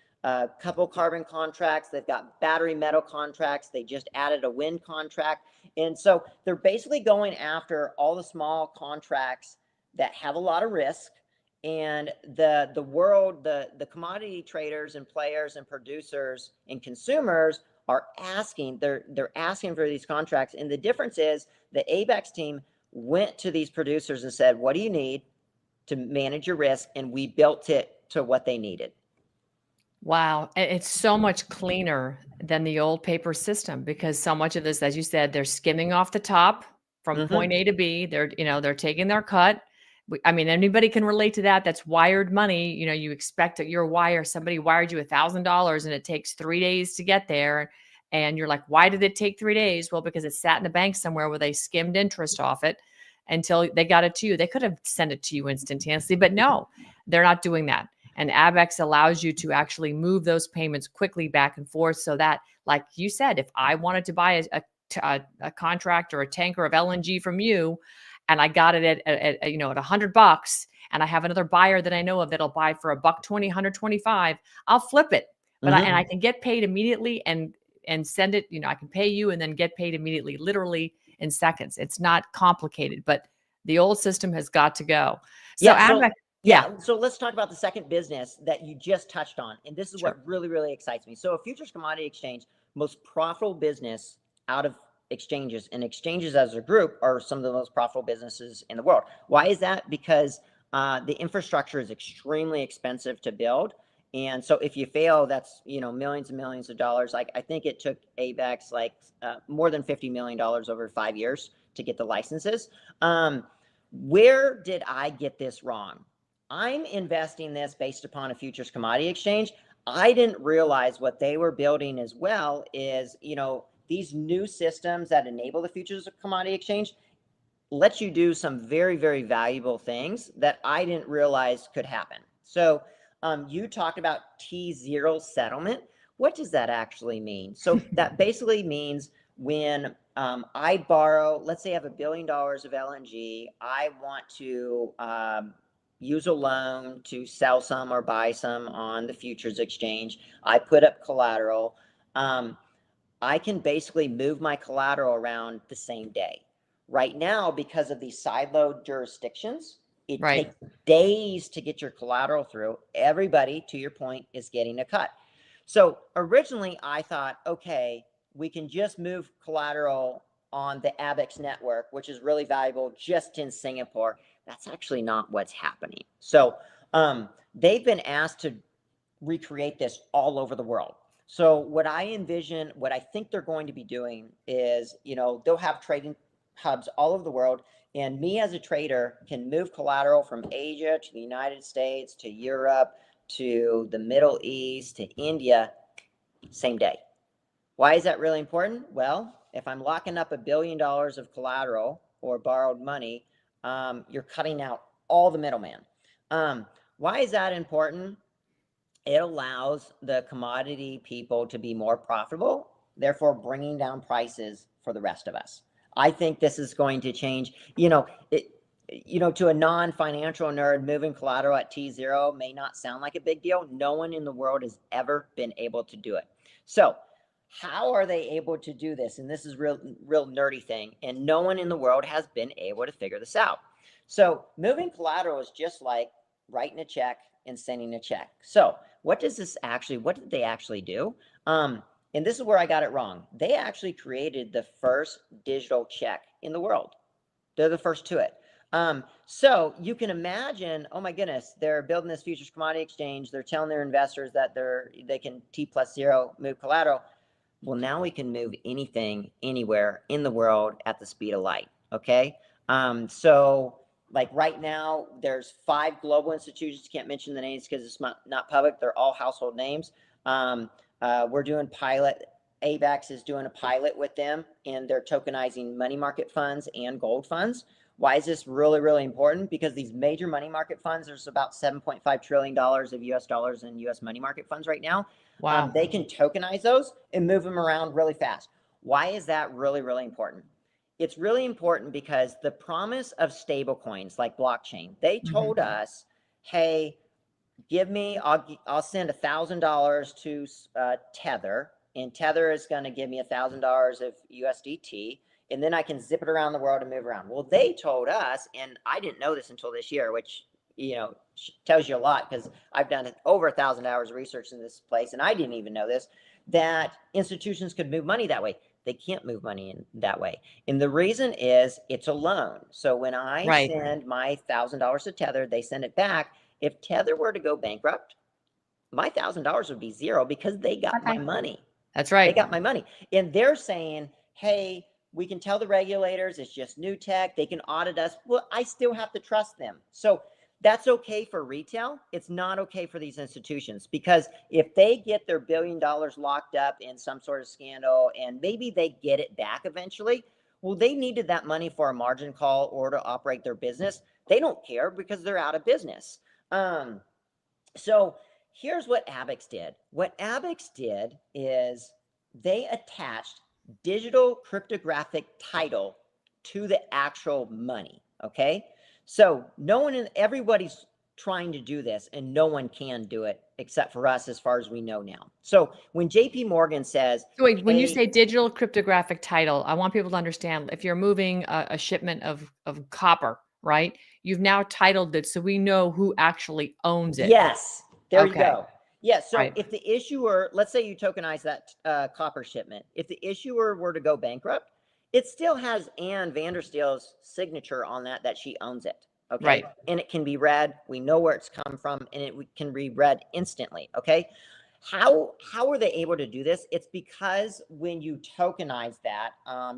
couple carbon contracts. They've got battery metal contracts. They just added a wind contract. And so they're basically going after all the small contracts that have a lot of risk. And the world, the commodity traders and players and producers and consumers are asking, they're asking for these contracts. And the difference is the Abaxx team went to these producers and said, what do you need to manage your risk? And we built it to what they needed. Wow. It's so much cleaner than the old paper system because so much of this, as you said, they're skimming off the top from point A to B. They're, you know, they're taking their cut. I mean, anybody can relate to that. That's wired money. You know, you expect that your wire, somebody wired you $1,000 and it takes 3 days to get there. And you're like, why did it take 3 days? Well, because it sat in a bank somewhere where they skimmed interest off it until they got it to you. They could have sent it to you instantaneously, but no, they're not doing that. And Abaxx allows you to actually move those payments quickly back and forth so that, like you said, if I wanted to buy a contract or a tanker of LNG from you and I got it at you know, at $100 and I have another buyer that I know of that'll buy for $120, $125, I'll flip it. But I can get paid immediately and send it, you know, I can pay you and then get paid immediately, literally in seconds. It's not complicated, but the old system has got to go. So Abaxx, yeah. So let's talk about the second business that you just touched on. And this is Sure. what really, really excites me. So a futures commodity exchange, most profitable business out of exchanges, and exchanges as a group are some of the most profitable businesses in the world. Why is that? Because the infrastructure is extremely expensive to build. And so if you fail, that's, you know, millions and millions of dollars. Like I think it took Abaxx like more than $50 million over 5 years to get the licenses. Where did I get this wrong? I'm investing this based upon a futures commodity exchange. I didn't realize what they were building as well is, you know, these new systems that enable the futures commodity exchange lets you do some very, very valuable things that I didn't realize could happen. So you talked about T0 settlement. What does that actually mean? So that basically means when I borrow, let's say I have $1 billion of LNG, I want to use a loan to sell some or buy some on the futures exchange. I put up collateral. I can basically move my collateral around the same day. Right now, because of these sideload jurisdictions, it Right. takes days to get your collateral through. Everybody, to your point, is getting a cut. So originally I thought, okay, we can just move collateral on the Abaxx network, which is really valuable just in Singapore. That's actually not what's happening. So they've been asked to recreate this all over the world. So what I envision, what I think they're going to be doing is, you know, they'll have trading hubs all over the world. And me as a trader can move collateral from Asia to the United States, to Europe, to the Middle East, to India, same day. Why is that really important? Well, if I'm locking up $1 billion of collateral or borrowed money, you're cutting out all the middleman. Why is that important? It allows the commodity people to be more profitable, therefore bringing down prices for the rest of us. I think this is going to change. You know, to a non-financial nerd, moving collateral at T0 may not sound like a big deal. No one in the world has ever been able to do it. So how are they able to do this? And this is real nerdy thing. And no one in the world has been able to figure this out. So moving collateral is just like writing a check and sending a check. So what did they actually do? And this is where I got it wrong. They actually created the first digital check in the world. They're the first to it. So you can imagine, oh my goodness, they're building this futures commodity exchange. They're telling their investors that they can T+0 move collateral. Well, now we can move anything, anywhere in the world at the speed of light. Okay. So like right now, there's 5 global institutions. Can't mention the names because it's not public. They're all household names. We're doing pilot. Abaxx is doing a pilot with them, and they're tokenizing money market funds and gold funds. Why is this really, really important? Because these major money market funds, there's about $7.5 trillion of US dollars in US money market funds right now. Wow. They can tokenize those and move them around really fast. Why is that really, really important? It's really important because the promise of stable coins like blockchain, they told us, hey, I'll send $1,000 to Tether, and Tether is going to give me $1,000 of USDT, and then I can zip it around the world and move around. Well, they told us, and I didn't know this until this year, which tells you a lot because I've done over 1,000 hours of research in this place, and I didn't even know this, that institutions could move money that way. They can't move money in that way. And the reason is it's a loan. So when I send my $1,000 to Tether, they send it back. If Tether were to go bankrupt, my $1,000 would be zero because they got my money. That's right. They got my money. And they're saying, hey, we can tell the regulators it's just new tech. They can audit us. Well, I still have to trust them. So that's okay for retail. It's not okay for these institutions, because if they get their $1 billion locked up in some sort of scandal and maybe they get it back eventually, well, they needed that money for a margin call or to operate their business. They don't care because they're out of business. So here's what Abaxx did. What Abaxx did is they attached digital cryptographic title to the actual money. Okay. So everybody's trying to do this, and no one can do it except for us, as far as we know now. So when JP Morgan says, so wait, when you say digital cryptographic title, I want people to understand, if you're moving a shipment of copper, right? You've now titled it so we know who actually owns it. Yes, there you go. Yeah, so if the issuer, let's say you tokenize that copper shipment, if the issuer were to go bankrupt, it still has Ann Vandersteel's signature on that she owns it. Okay. Right. And it can be read. We know where it's come from, and it can be read instantly. Okay. How are they able to do this? It's because when you tokenize that,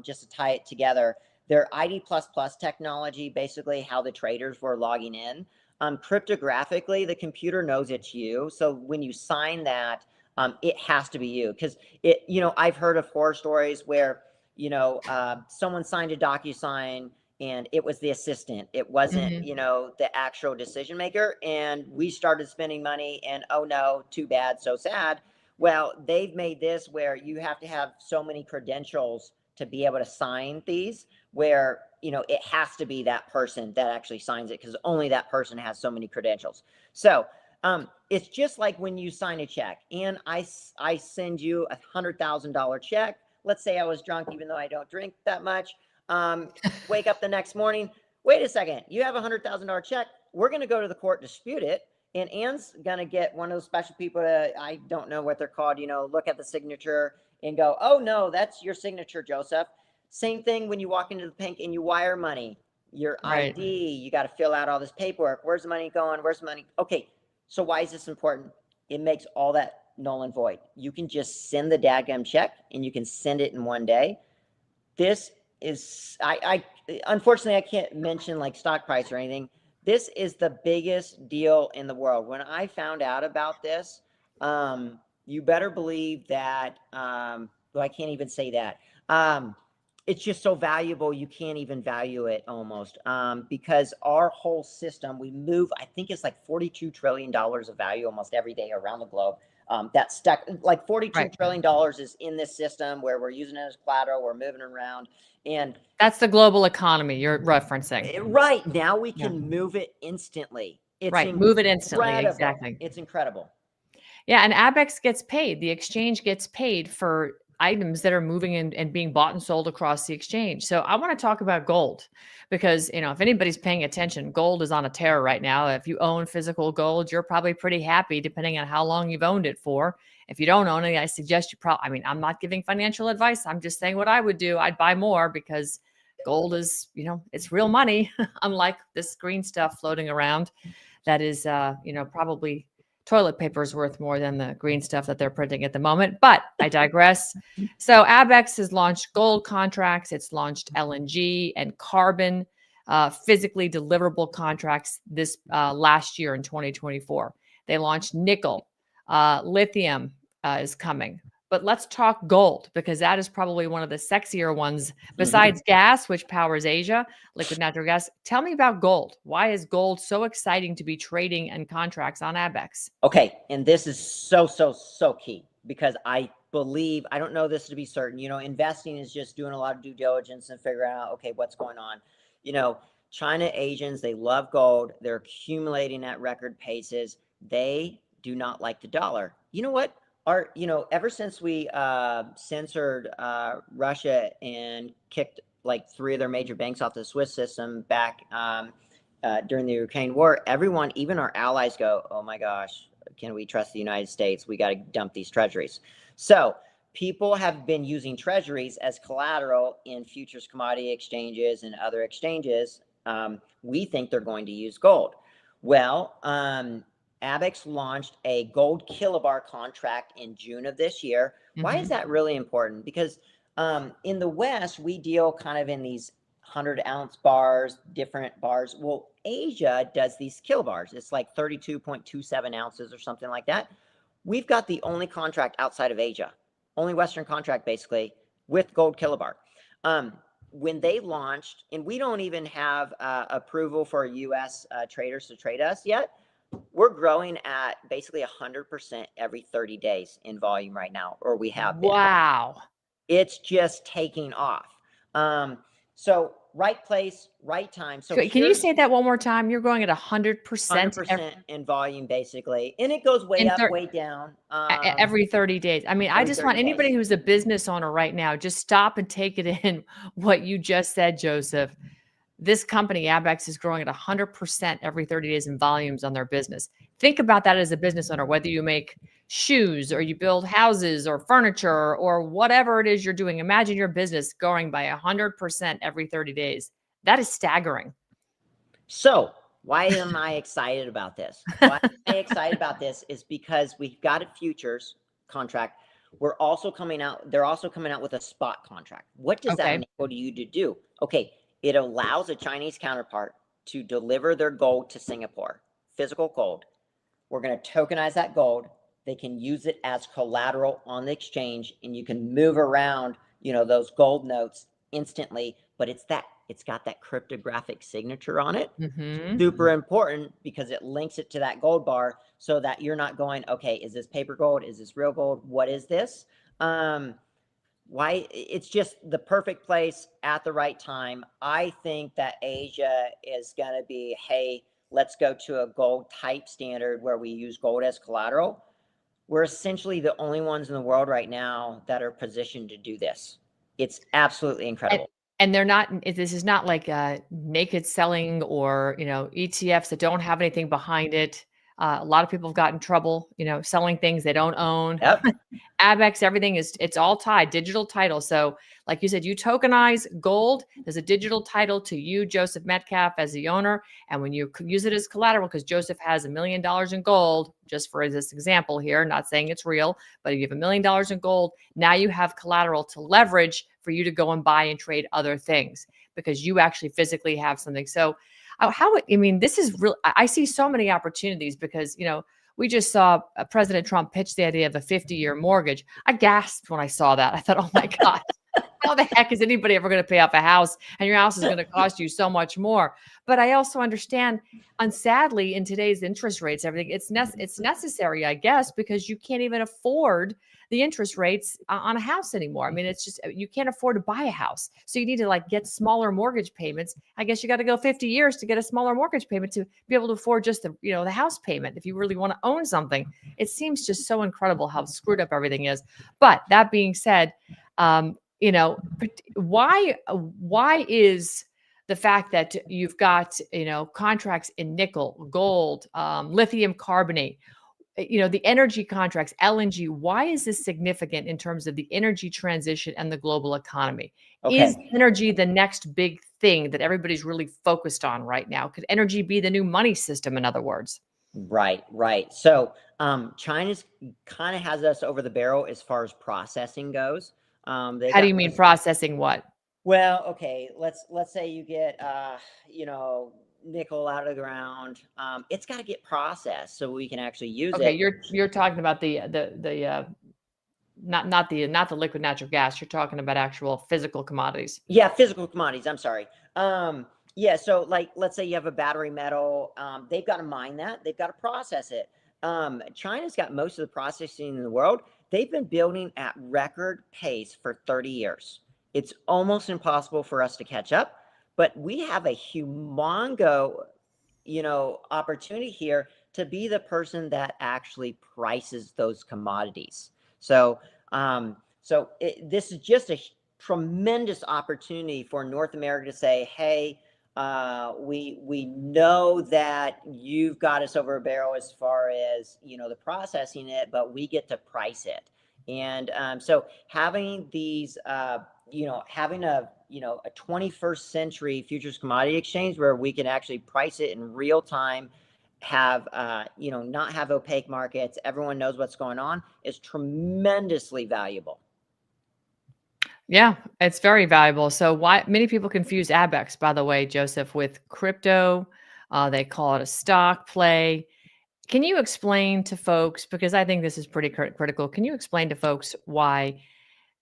just to tie it together, their ID++ technology, basically how the traders were logging in, cryptographically, the computer knows it's you. So when you sign that, it has to be you, because I've heard of horror stories where, someone signed a DocuSign and it was the assistant. It wasn't, the actual decision maker. And we started spending money, and oh no, too bad, so sad. Well, they've made this where you have to have so many credentials to be able to sign these, where, it has to be that person that actually signs it, because only that person has so many credentials. So it's just like when you sign a check, and I send you $100,000 check. Let's say I was drunk, even though I don't drink that much. Wake up the next morning. Wait a second. You have $100,000 check. We're going to go to the court, dispute it. And Ann's going to get one of those special people to, I don't know what they're called, look at the signature and go, oh no, that's your signature, Joseph. Same thing when you walk into the bank and you wire money, your ID, you got to fill out all this paperwork. Where's the money going? Where's the money? Okay. So why is this important? It makes all that null and void. You can just send the dadgum check, and you can send it in one day. This is, unfortunately, I can't mention like stock price or anything. This is the biggest deal in the world. When I found out about this, you better believe that, well, I can't even say that. It's just so valuable, you can't even value it almost, because our whole system, we move, I think it's like $42 trillion of value almost every day around the globe. That stuck like $42 Right. trillion is in this system where we're using it as collateral, we're moving it around. And That's the global economy you're referencing. right now we Yeah. can move it instantly. It's Right. Move it instantly. incredible. Exactly. It's incredible. Yeah. And Abaxx gets paid. The exchange gets paid for items that are moving and being bought and sold across the exchange. So I want to talk about gold because, if anybody's paying attention, gold is on a tear right now. If you own physical gold, you're probably pretty happy depending on how long you've owned it for. If you don't own it, I suggest you probably, I'm not giving financial advice. I'm just saying what I would do. I'd buy more because gold is, it's real money, unlike this green stuff floating around that is, probably toilet paper is worth more than the green stuff that they're printing at the moment. But I digress. So Abaxx has launched gold contracts. It's launched LNG and carbon physically deliverable contracts this last year in 2024. They launched nickel. Lithium is coming. But let's talk gold because that is probably one of the sexier ones besides gas, which powers Asia, liquid natural gas. Tell me about gold. Why is gold so exciting to be trading and contracts on Abaxx? Okay. And this is so key because I believe, I don't know this to be certain, investing is just doing a lot of due diligence and figuring out, okay, what's going on. China Asians, they love gold. They're accumulating at record paces. They do not like the dollar. You know what? Ever since we censored Russia and kicked like 3 of their major banks off the Swiss system back during the Ukraine war, everyone, even our allies go, oh my gosh, can we trust the United States? We got to dump these treasuries. So people have been using treasuries as collateral in futures commodity exchanges and other exchanges. We think they're going to use gold. Well, Abaxx launched a gold kilobar contract in June of this year. Why is that really important? Because in the West, we deal kind of in these 100-ounce bars, different bars. Well, Asia does these kilobars. It's like 32.27 ounces or something like that. We've got the only contract outside of Asia, only Western contract basically with gold kilobar. When they launched, and we don't even have approval for U.S. traders to trade us yet, we're growing at basically 100% every 30 days in volume right now, or we have been. Wow. It's just taking off. So right place, right time. So Can you say that one more time? You're going at 100%? 100% in volume, basically. And it goes way up, way down. Every 30 days. I mean, I just want anybody who's a business owner right now, just stop and take it in what you just said, Joseph. This company, Abaxx, is growing at 100% every 30 days in volumes on their business. Think about that as a business owner, whether you make shoes or you build houses or furniture or whatever it is you're doing. Imagine your business growing by 100% every 30 days. That is staggering. So why am I excited about this? Why am I excited about this is because we've got a futures contract. They're also coming out with a spot contract. What does that enable you to do? Okay. It allows a Chinese counterpart to deliver their gold to Singapore, physical gold. We're going to tokenize that gold. They can use it as collateral on the exchange, and you can move around, those gold notes instantly. But it's got that cryptographic signature on it. Super important because it links it to that gold bar so that you're not going, okay, is this paper gold? Is this real gold? What is this? Why it's just the perfect place at the right time. I think that Asia is going to be, hey, let's go to a gold type standard where we use gold as collateral. We're essentially the only ones in the world right now that are positioned to do this. It's absolutely incredible. And they're not, this is not like naked selling or, ETFs that don't have anything behind it. A lot of people have gotten in trouble, selling things they don't own. Yep. Abaxx, everything it's all tied, digital title. So like you said, you tokenize gold. There's a digital title to you, Joseph Metcalf, as the owner. And when you use it as collateral, because Joseph has $1 million in gold, just for this example here, not saying it's real, but if you have $1 million in gold, now you have collateral to leverage for you to go and buy and trade other things because you actually physically have something. So this is real. I see so many opportunities because, we just saw President Trump pitch the idea of a 50-year mortgage. I gasped when I saw that. I thought, oh my God, How the heck is anybody ever going to pay off a house, and your house is going to cost you so much more? But I also understand, and sadly, in today's interest rates, everything it's necessary, I guess, because you can't even afford the interest rates on a house anymore. I mean, it's just you can't afford to buy a house, so you need to like get smaller mortgage payments. I guess you got to go 50 years to get a smaller mortgage payment to be able to afford just the house payment if you really want to own something. It seems just so incredible how screwed up everything is. But that being said, why is the fact that you've got contracts in nickel, gold, lithium carbonate, the energy contracts, LNG, why is this significant in terms of the energy transition and the global economy? Is Okay. energy the next big thing that everybody's really focused on right now? Could energy be the new money system, in other words? Right, right. So China's kind of has us over the barrel as far as processing goes. They How do got you mean processing what? well, okay, let's say you get nickel out of the ground. It's got to get processed so we can actually use Okay, it. you're talking about not the liquid natural gas. You're talking about actual physical commodities. Yeah, physical commodities. I'm sorry. Yeah, so like let's say you have a battery metal, they've got to mine that, they've got to process it. China's got most of the processing in the world. They've been building at record pace for 30 years. It's almost impossible for us to catch up, but we have a humongo, opportunity here to be the person that actually prices those commodities. So, this is just a tremendous opportunity for North America to say, hey, we know that you've got us over a barrel as far as the processing it, but we get to price it. And so having these, having a 21st century futures commodity exchange where we can actually price it in real time, have not have opaque markets, everyone knows what's going on, is tremendously valuable. Yeah, it's very valuable. So why many people confuse Abaxx, by the way, Joseph, with crypto. They call it a stock play. Can you explain to folks, because I think this is pretty critical, can you explain to folks why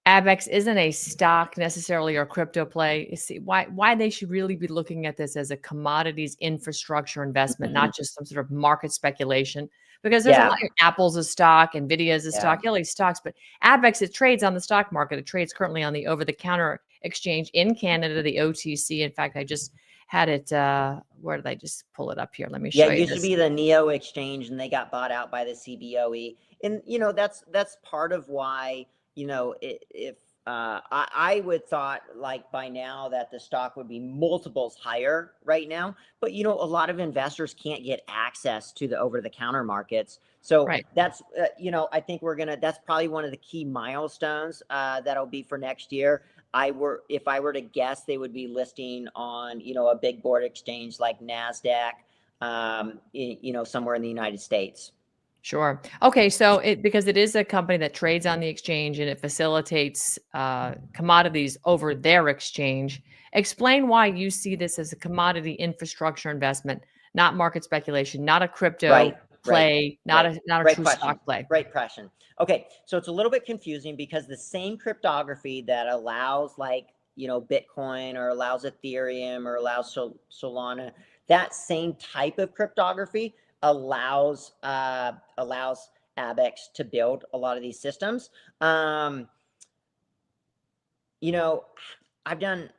Abaxx isn't a stock necessarily or crypto play? See why they should really be looking at this as a commodities infrastructure investment, not just some sort of market speculation. Because there's a Yeah, lot of Apple's a stock, Nvidia is a yeah. stock, all these stocks, but Abaxx, it trades on the stock market. It trades currently on the over-the-counter exchange in Canada, the OTC. In fact, I just had it. Where did I just pull it up here? Let me Yeah, show it you used to this. be the Neo exchange and they got bought out by the CBOE. And that's part of why, if I would thought like by now that the stock would be multiples higher right now, but a lot of investors can't get access to the over the counter markets. So Right. that's I think that's probably one of the key milestones that'll be for next year. If I were to guess, they would be listing on, a big board exchange like NASDAQ, somewhere in the United States. Sure. Okay, so because it is a company that trades on the exchange and it facilitates commodities over their exchange. Explain why you see this as a commodity infrastructure investment, not market speculation, not a crypto Right, right, play, not right. a Great true question. stock play. Great question. Okay, so it's a little bit confusing because the same cryptography that allows like, Bitcoin or allows Ethereum or allows Solana, that same type of cryptography allows Abaxx to build a lot of these systems. I've done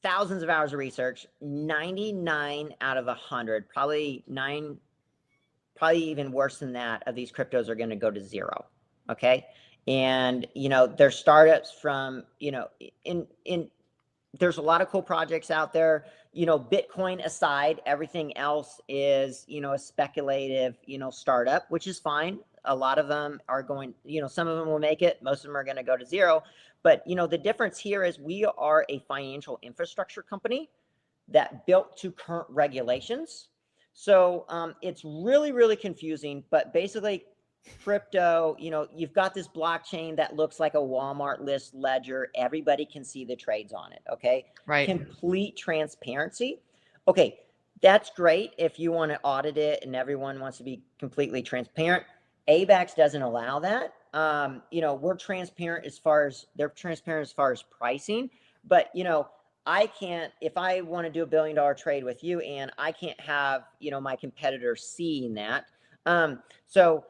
thousands of hours of research. 99 out of 100, probably even worse than that, of these cryptos are going to go to zero. Okay. And, there's startups from, there's a lot of cool projects out there, Bitcoin aside, everything else is, a speculative, startup, which is fine. A lot of them are going, some of them will make it, most of them are going to go to zero. But, the difference here is we are a financial infrastructure company that built to current regulations. So it's really, really confusing, but basically crypto, you've got this blockchain that looks like a Walmart list ledger. Everybody can see the trades on it. Okay. Right. Complete transparency. Okay. That's great if you want to audit it and everyone wants to be completely transparent. Abaxx doesn't allow that. we're transparent as far as they're transparent as far as pricing, but I can't, if I want to do $1 billion trade with you, and I can't have, my competitor seeing that. So,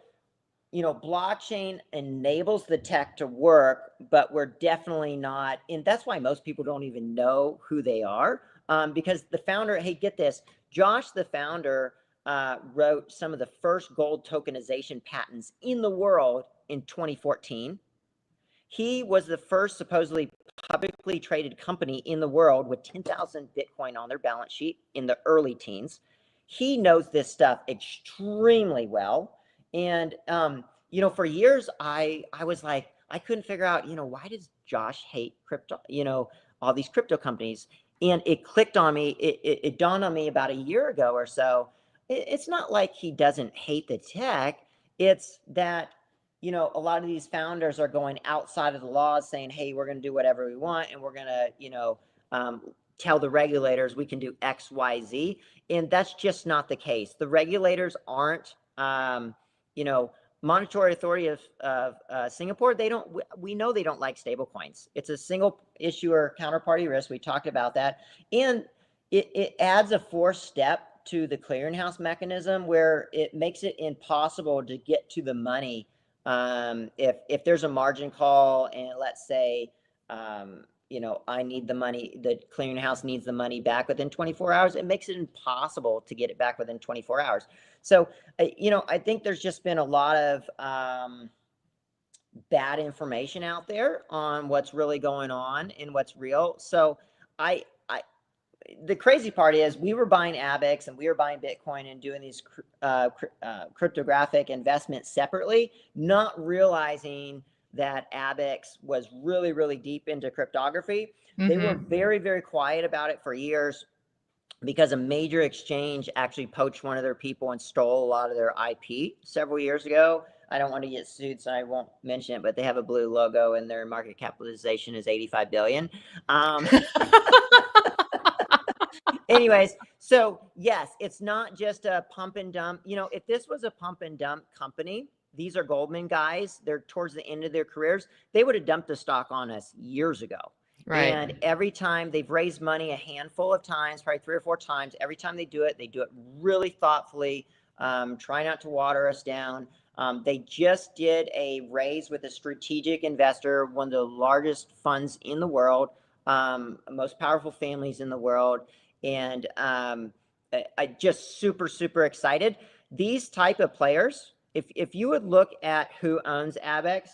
blockchain enables the tech to work, but we're definitely not, and that's why most people don't even know who they are. Because the founder, hey, get this, Josh, the founder, wrote some of the first gold tokenization patents in the world in 2014. He was the first supposedly publicly traded company in the world with 10,000 Bitcoin on their balance sheet in the early teens. He knows this stuff extremely well. And, for years, I was like, I couldn't figure out, why does Josh hate crypto, all these crypto companies? And it clicked on me. It dawned on me about a year ago or so. It's not like he doesn't hate the tech. It's that, a lot of these founders are going outside of the laws saying, hey, we're going to do whatever we want. And we're going to, tell the regulators we can do X, Y, Z. And that's just not the case. The regulators aren't, Monetary Authority of Singapore, we know they don't like stable coins. It's a single issuer counterparty risk. We talked about that. And it adds a fourth step to the clearinghouse mechanism where it makes it impossible to get to the money. If there's a margin call and let's say, I need the money, the clearinghouse needs the money back within 24 hours, it makes it impossible to get it back within 24 hours. So, I think there's just been a lot of bad information out there on what's really going on and what's real. So the crazy part is we were buying Abaxx and we were buying Bitcoin and doing these cryptographic investments separately, not realizing that Abaxx was really, really deep into cryptography. They were very, very quiet about it for years because a major exchange actually poached one of their people and stole a lot of their IP several years ago. I don't want to get sued, so I won't mention it, but they have a blue logo and their market capitalization is 85 billion. Anyways, so yes, it's not just a pump and dump. If this was a pump and dump company, these are Goldman guys, they're towards the end of their careers, they would have dumped the stock on us years ago. Right. And every time they've raised money a handful of times, probably 3 or 4 times, every time they do it really thoughtfully, try not to water us down. They just did a raise with a strategic investor, one of the largest funds in the world, most powerful families in the world. And I just super, super excited. These type of players, if you would look at who owns Abaxx,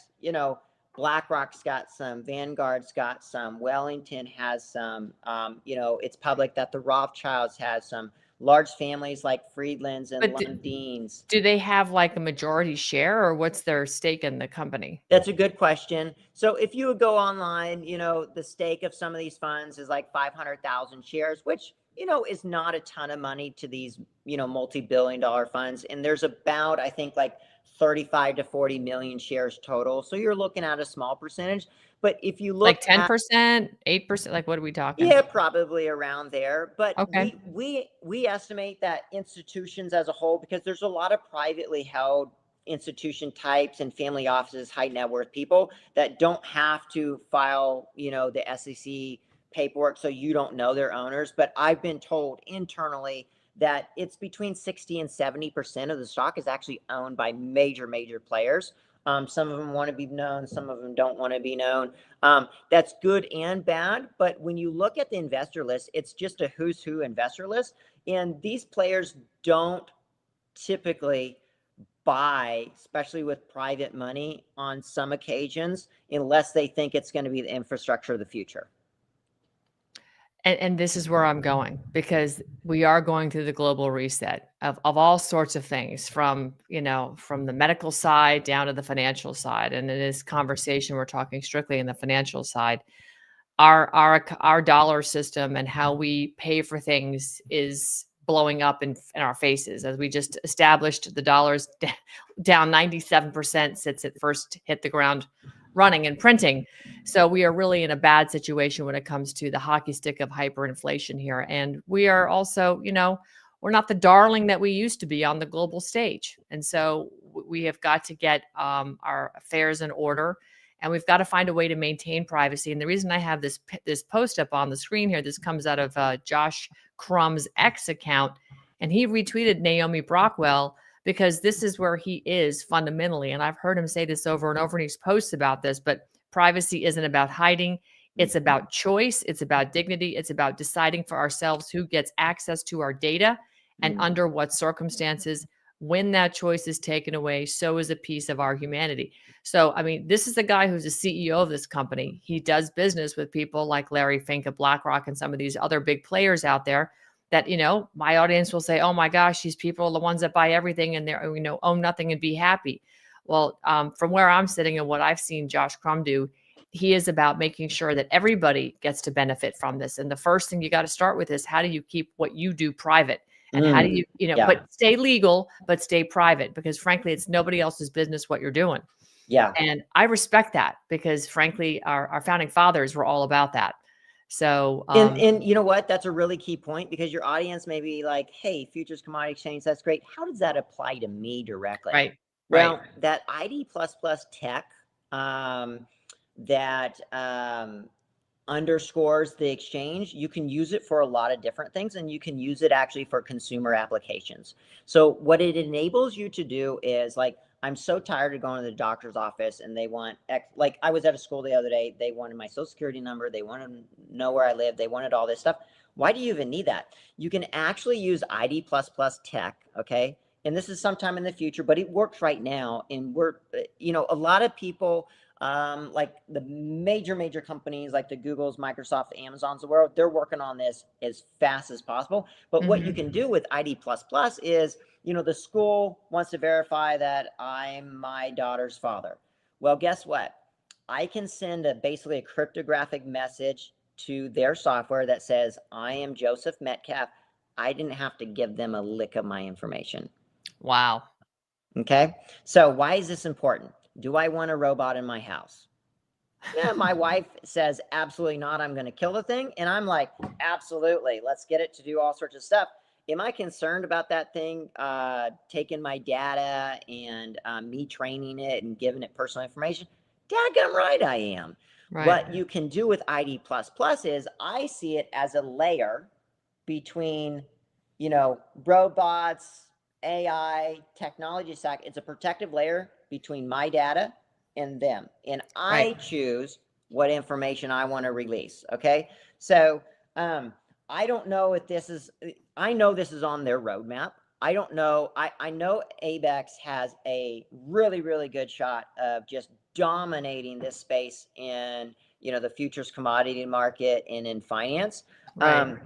BlackRock's got some, Vanguard's got some, Wellington has some, it's public that the Rothschilds has some, large families like Friedlands and Lundins. Do they have like a majority share or what's their stake in the company? That's a good question. So if you would go online, the stake of some of these funds is like 500,000 shares, which, is not a ton of money to these, multi-billion-dollar funds. And there's about, I think, like 35 to 40 million shares total. So you're looking at a small percentage. But if you look like 10%, 8%, like what are we talking? Yeah, probably around there. But okay. we estimate that institutions as a whole, because there's a lot of privately held institution types and family offices, high net worth people that don't have to file, the SEC paperwork, so you don't know their owners. But I've been told internally that it's between 60 and 70% of the stock is actually owned by major players. Some of them want to be known, some of them don't want to be known. That's good and bad. But when you look at the investor list, it's just a who's who investor list. And these players don't typically buy, especially with private money on some occasions, unless they think it's going to be the infrastructure of the future. And this is where I'm going, because we are going through the global reset of all sorts of things, from the medical side down to the financial side. And in this conversation, we're talking strictly in the financial side. Our dollar system and how we pay for things is blowing up in our faces. As we just established, the dollar's down 97% since it first hit the ground running and printing. So we are really in a bad situation when it comes to the hockey stick of hyperinflation here. And we are also, we're not the darling that we used to be on the global stage. And so we have got to get our affairs in order, and we've got to find a way to maintain privacy. And the reason I have this post up on the screen here, this comes out of Josh Crumb's X account, and he retweeted Naomi Brockwell because this is where he is fundamentally. And I've heard him say this over and over, and he's posts about this, but privacy isn't about hiding. It's about choice. It's about dignity. It's about deciding for ourselves who gets access to our data and under what circumstances. When that choice is taken away, so is a piece of our humanity. So, I mean, this is the guy who's the CEO of this company. He does business with people like Larry Fink of BlackRock and some of these other big players out there that, my audience will say, oh my gosh, these people are the ones that buy everything and they're, own nothing and be happy. Well, from where I'm sitting and what I've seen Josh Crumb do, he is about making sure that everybody gets to benefit from this. And the first thing you got to start with is, how do you keep what you do private? And how do you, but stay legal, but stay private, because frankly, it's nobody else's business what you're doing. Yeah. And I respect that because frankly, our founding fathers were all about that. So, and you know what? That's a really key point, because your audience may be like, hey, futures commodity exchange, that's great. How does that apply to me directly? Right. Well, that ID++ tech that underscores the exchange, you can use it for a lot of different things, and you can use it actually for consumer applications. So what it enables you to do is, like, I'm so tired of going to the doctor's office and they want like, I was at a school the other day, they wanted my social security number, they wanted to know where I live, they wanted all this stuff. Why do you even need that? You can actually use ID++ tech, okay? And this is sometime in the future, but it works right now. And we're, a lot of people, like the major companies like the Googles, Microsoft, the Amazons of the world, they're working on this as fast as possible. But what you can do with ID++ is, the school wants to verify that I'm my daughter's father. Well, guess what? I can send basically a cryptographic message to their software that says, I am Joseph Metcalf. I didn't have to give them a lick of my information. Wow. Okay. So why is this important? Do I want a robot in my house? Yeah, my wife says, absolutely not. I'm going to kill the thing. And I'm like, absolutely. Let's get it to do all sorts of stuff. Am I concerned about that thing taking my data and me training it and giving it personal information? Daggum right I am. Right. What you can do with ID++ is, I see it as a layer between, robots, AI, technology stack. It's a protective layer between my data and them. And I choose what information I want to release. Okay. So I don't know if this is, I know this is on their roadmap. I don't know. I know Abaxx has a really good shot of just dominating this space in, the futures commodity market and in finance. Right.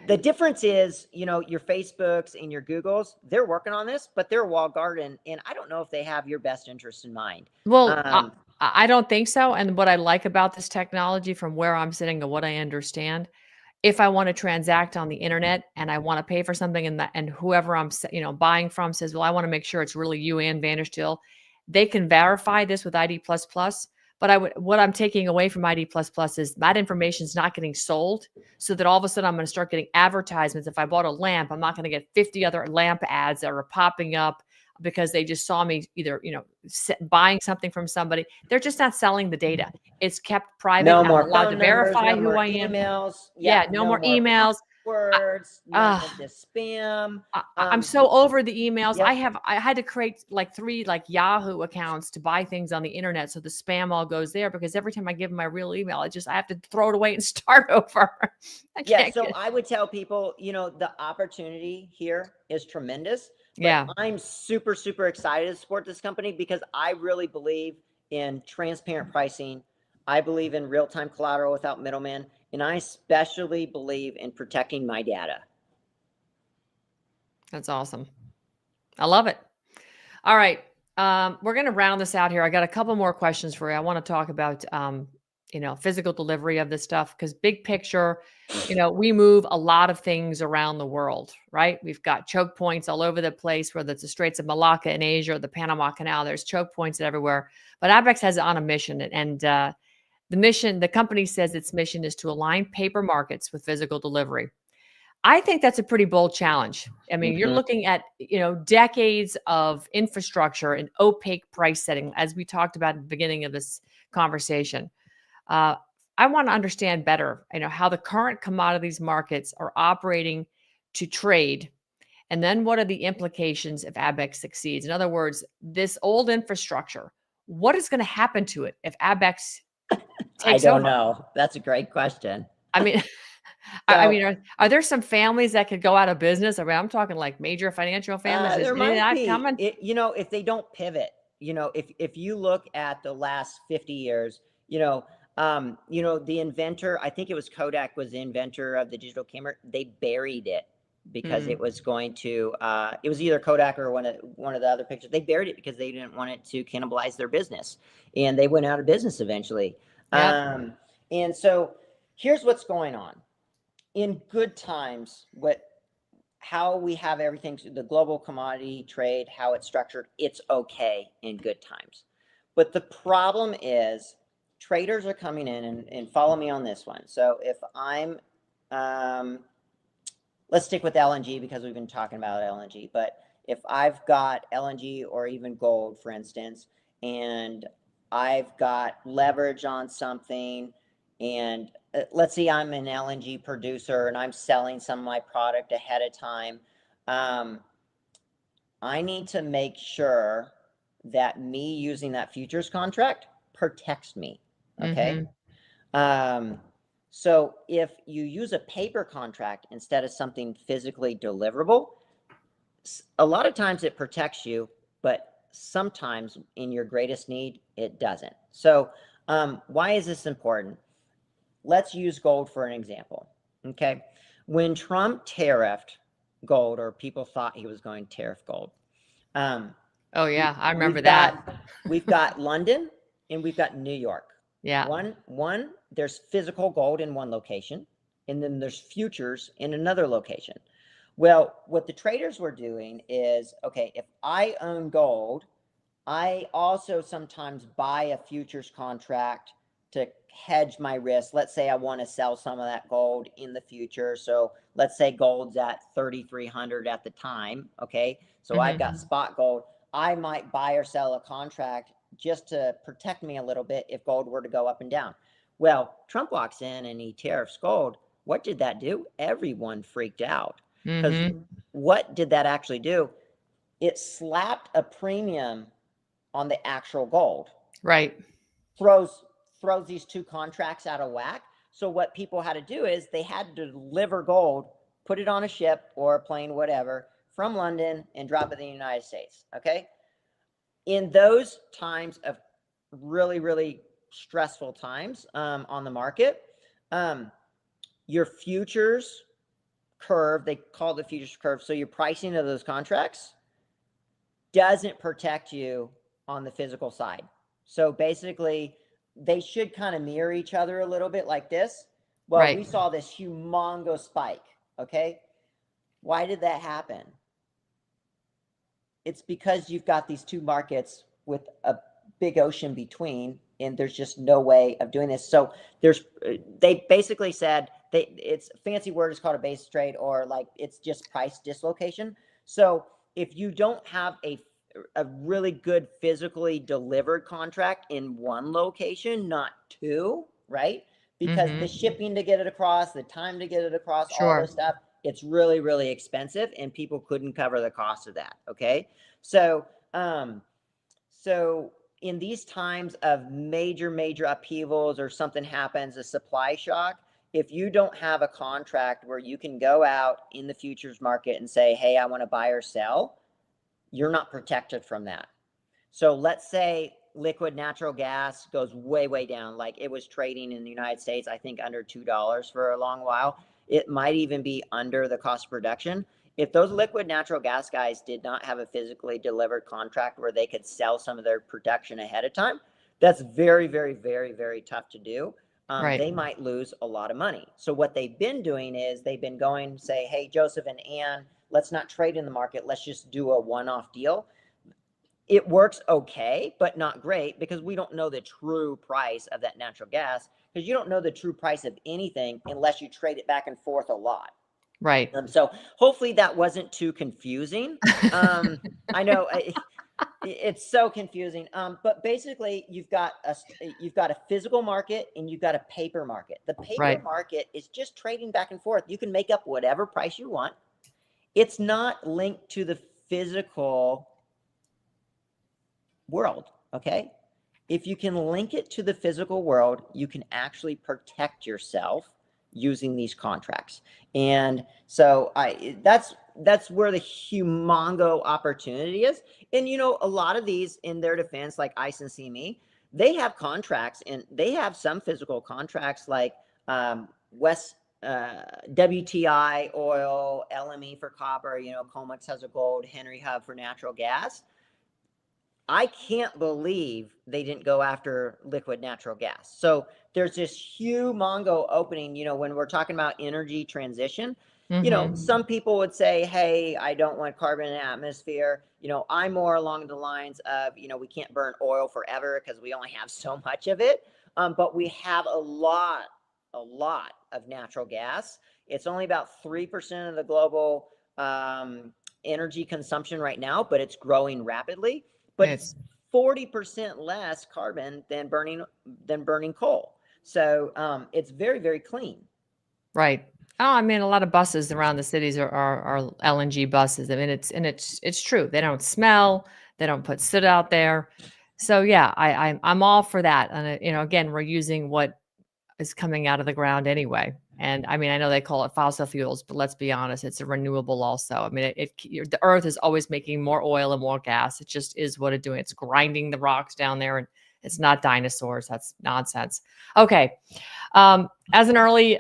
The difference is, your Facebooks and your Googles, they're working on this, but they're walled garden, and I don't know if they have your best interest in mind. Well, I don't think so. And what I like about this technology, from where I'm sitting and what I understand, if I want to transact on the internet and I want to pay for something, and whoever I'm, buying from says, well, I want to make sure it's really you and Vandersteel, they can verify this with ID++. But what I'm taking away from ID++ is that information is not getting sold, so that all of a sudden I'm going to start getting advertisements. If I bought a lamp, I'm not going to get 50 other lamp ads that are popping up because they just saw me either, buying something from somebody. They're just not selling the data. It's kept private. No I'm more allowed phone to verify numbers, no who more I am. emails. Yeah, no more emails. Words, none of this spam. I'm so over the emails. Yep. I had to create like 3 Yahoo accounts to buy things on the internet, so the spam all goes there, because every time I give them my real email, I have to throw it away and start over. So I would tell people, the opportunity here is tremendous. But Yeah. I'm super excited to support this company, because I really believe in transparent pricing. I believe in real-time collateral without middlemen, and I especially believe in protecting my data. That's awesome. I love it. All right. We're going to round this out here. I got a couple more questions for you. I want to talk about, physical delivery of this stuff, because big picture, we move a lot of things around the world, right? We've got choke points all over the place, whether it's the Straits of Malacca in Asia or the Panama Canal. There's choke points everywhere. But Abaxx has it on a mission, and the company says its mission is to align paper markets with physical delivery. I think that's a pretty bold challenge. I mean, you're Mhm. looking at, decades of infrastructure and opaque price setting, as we talked about at the beginning of this conversation. Uh, I want to understand better, how the current commodities markets are operating to trade. And then what are the implications if Abaxx succeeds? In other words, this old infrastructure, what is going to happen to it if Abaxx I takes don't over? know. That's a great question. I mean, I So mean, are there some families that could go out of business? I mean, I'm talking like major financial families. Is there any of might that be, coming? if they don't pivot, if you look at the last 50 years, the inventor, I think it was Kodak was the inventor of the digital camera. They buried it because Mm, it was going to, it was either Kodak or one of the other pictures. They buried it because they didn't want it to cannibalize their business, and they went out of business eventually. yep. And so here's what's going on in good times. How we have everything, the global commodity trade, how it's structured, it's okay in good times. But the problem is traders are coming in, and follow me on this one. So if I'm, let's stick with LNG because we've been talking about LNG, but if I've got LNG or even gold, for instance, and I've got leverage on something, and let's say I'm an LNG producer and I'm selling some of my product ahead of time. I need to make sure that me using that futures contract protects me. Okay. Mm-hmm. So if you use a paper contract instead of something physically deliverable, a lot of times it protects you, but sometimes in your greatest need, it doesn't. So why is this important? Let's use gold for an example. Okay. When Trump tariffed gold, or people thought he was going to tariff gold, Oh yeah, I remember we've that. got London and we've got New York. Yeah. One, there's physical gold in one location, and then there's futures in another location. Well, what the traders were doing is, okay, if I own gold, I also sometimes buy a futures contract to hedge my risk. Let's say I want to sell some of that gold in the future. So let's say gold's at 3,300 at the time. Okay. So I've got Mm-hmm. spot gold. I might buy or sell a contract just to protect me a little bit if gold were to go up and down. Well, Trump walks in and he tariffs gold. What did that do? Everyone freaked out because Mm-hmm. what did that actually do? It slapped a premium on the actual gold, Right. throws these two contracts out of whack. So what people had to do is they had to deliver gold, put it on a ship or a plane, whatever, from London and drop it in the United States. Okay. In those times of really, really stressful times on the market, your futures curve, they call it the futures curve. So your pricing of those contracts doesn't protect you on the physical side. So basically, they should kind of mirror each other a little bit like this. Well, we Right. saw this humongous spike. Okay. Why did that happen? It's because you've got these two markets with a big ocean between, and there's just no way of doing this. So they basically said it's a fancy word is called a base trade, or like it's just price dislocation. So if you don't have a really good physically delivered contract in one location, not two, right? Because the Mm-hmm. shipping to get it across, the time to get it across, all Sure. this stuff, it's really, really expensive, and people couldn't cover the cost of that. Okay. So, so in these times of major upheavals or something happens, a supply shock, if you don't have a contract where you can go out in the futures market and say, hey, I want to buy or sell, you're not protected from that. So let's say liquid natural gas goes way down, like it was trading in the United States, I think under $2 for a long while. It might even be under the cost of production. If those liquid natural gas guys did not have a physically delivered contract where they could sell some of their production ahead of time, that's very tough to do. Right. They might lose a lot of money. So what they've been doing is they've been going, say, hey, Joseph and Ann, let's not trade in the market. Let's just do a one-off deal. It works okay, but not great, because we don't know the true price of that natural gas, because you don't know the true price of anything unless you trade it back and forth a lot. Right. So hopefully that wasn't too confusing. I know it's so confusing. But basically you've got a physical market and you've got a paper market. The paper Right. market is just trading back and forth. You can make up whatever price you want. It's not linked to the physical world. Okay. If you can link it to the physical world, you can actually protect yourself using these contracts. And so that's where the humongo opportunity is. And a lot of these, in their defense, like ICE and CME, they have contracts, and they have some physical contracts like West WTI oil, LME for copper, COMEX has a gold, Henry Hub for natural gas. I can't believe they didn't go after liquid natural gas. So there's this humongo opening, when we're talking about energy transition. Some people would say, hey, I don't want carbon in the atmosphere. I'm more along the lines of, we can't burn oil forever because we only have so much of it. But we have a lot of natural gas. It's only about 3% of the global energy consumption right now, but it's growing rapidly. But it's 40% less carbon than burning coal. So it's very, very clean. Right. Oh, I mean, a lot of buses around the cities are LNG buses. I mean, it's true. They don't smell. They don't put soot out there. So yeah, I'm all for that. And again, we're using what is coming out of the ground anyway. And I mean, I know they call it fossil fuels, but let's be honest, it's a renewable also. I mean, the earth is always making more oil and more gas. It just is what it's doing. It's grinding the rocks down there, and it's not dinosaurs. That's nonsense. Okay. As an early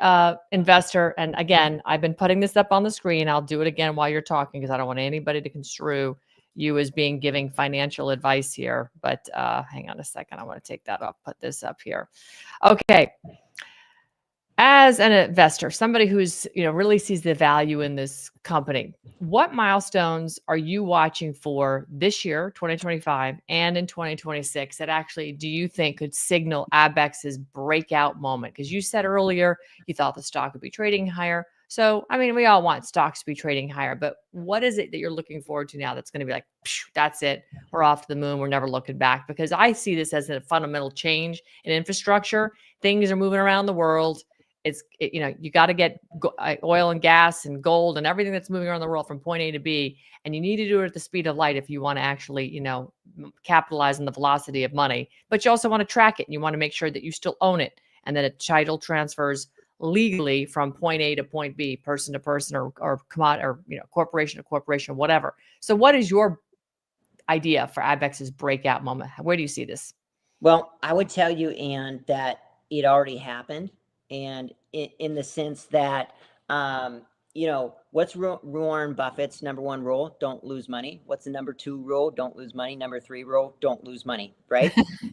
investor, and again, I've been putting this up on the screen. I'll do it again while you're talking because I don't want anybody to construe you as giving financial advice here. But hang on a second. I want to take that up, put this up here. Okay. As an investor, somebody who's really sees the value in this company, what milestones are you watching for this year, 2025, and in 2026 that actually do you think could signal Abaxx's breakout moment? Because you said earlier you thought the stock would be trading higher. So, I mean, we all want stocks to be trading higher, but what is it that you're looking forward to now that's going to be like, that's it, we're off to the moon, we're never looking back? Because I see this as a fundamental change in infrastructure. Things are moving around the world. You got to get oil and gas and gold and everything that's moving around the world from point A to B. And you need to do it at the speed of light if you want to actually, capitalize on the velocity of money. But you also want to track it, and you want to make sure that you still own it and that a title transfers legally from point A to point B, person to person, or commodity, or corporation to corporation, whatever. So what is your idea for Abaxx's breakout moment? Where do you see this? Well, I would tell you, Ann, that it already happened. And in the sense that, what's Warren Buffett's number one rule? Don't lose money. What's the number two rule? Don't lose money. Number three rule? Don't lose money. Right.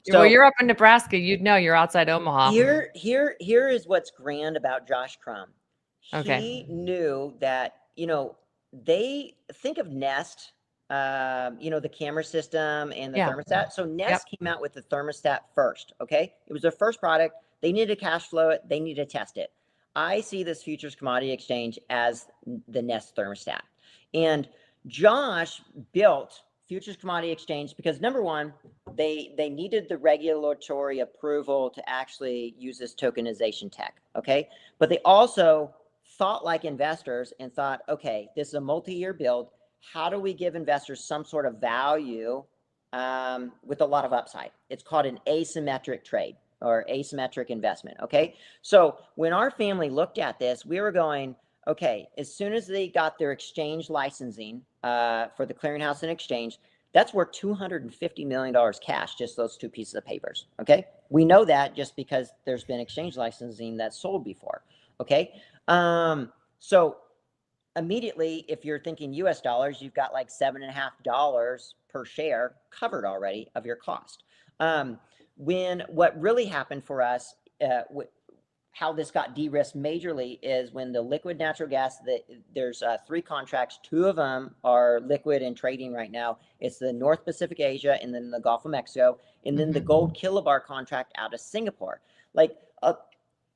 Well, you're up in Nebraska. You're outside Omaha. Here is what's grand about Josh Crum. Okay. He knew that, they think of Nest, the camera system and the thermostat. So Nest came out with the thermostat first. Okay. It was their first product. They need to cash flow it. They need to test it. I see this futures commodity exchange as the Nest thermostat. And Josh built futures commodity exchange because, number one, they needed the regulatory approval to actually use this tokenization tech. Okay. But they also thought like investors and thought, okay, this is a multi-year build. How do we give investors some sort of value with a lot of upside? It's called an asymmetric trade, or asymmetric investment. Okay. So when our family looked at this, we were going, okay, as soon as they got their exchange licensing for the clearinghouse and exchange, that's worth $250 million cash, just those two pieces of papers. Okay. We know that just because there's been exchange licensing that's sold before. Okay. So immediately, if you're thinking US dollars, you've got like $7.50 per share covered already of your cost. What really happened for us, how this got de-risked majorly, is when the liquid natural gas, there's 3 contracts, 2 of them are liquid and trading right now. It's the North Pacific Asia and then the Gulf of Mexico, and then the gold kilobar contract out of Singapore. Like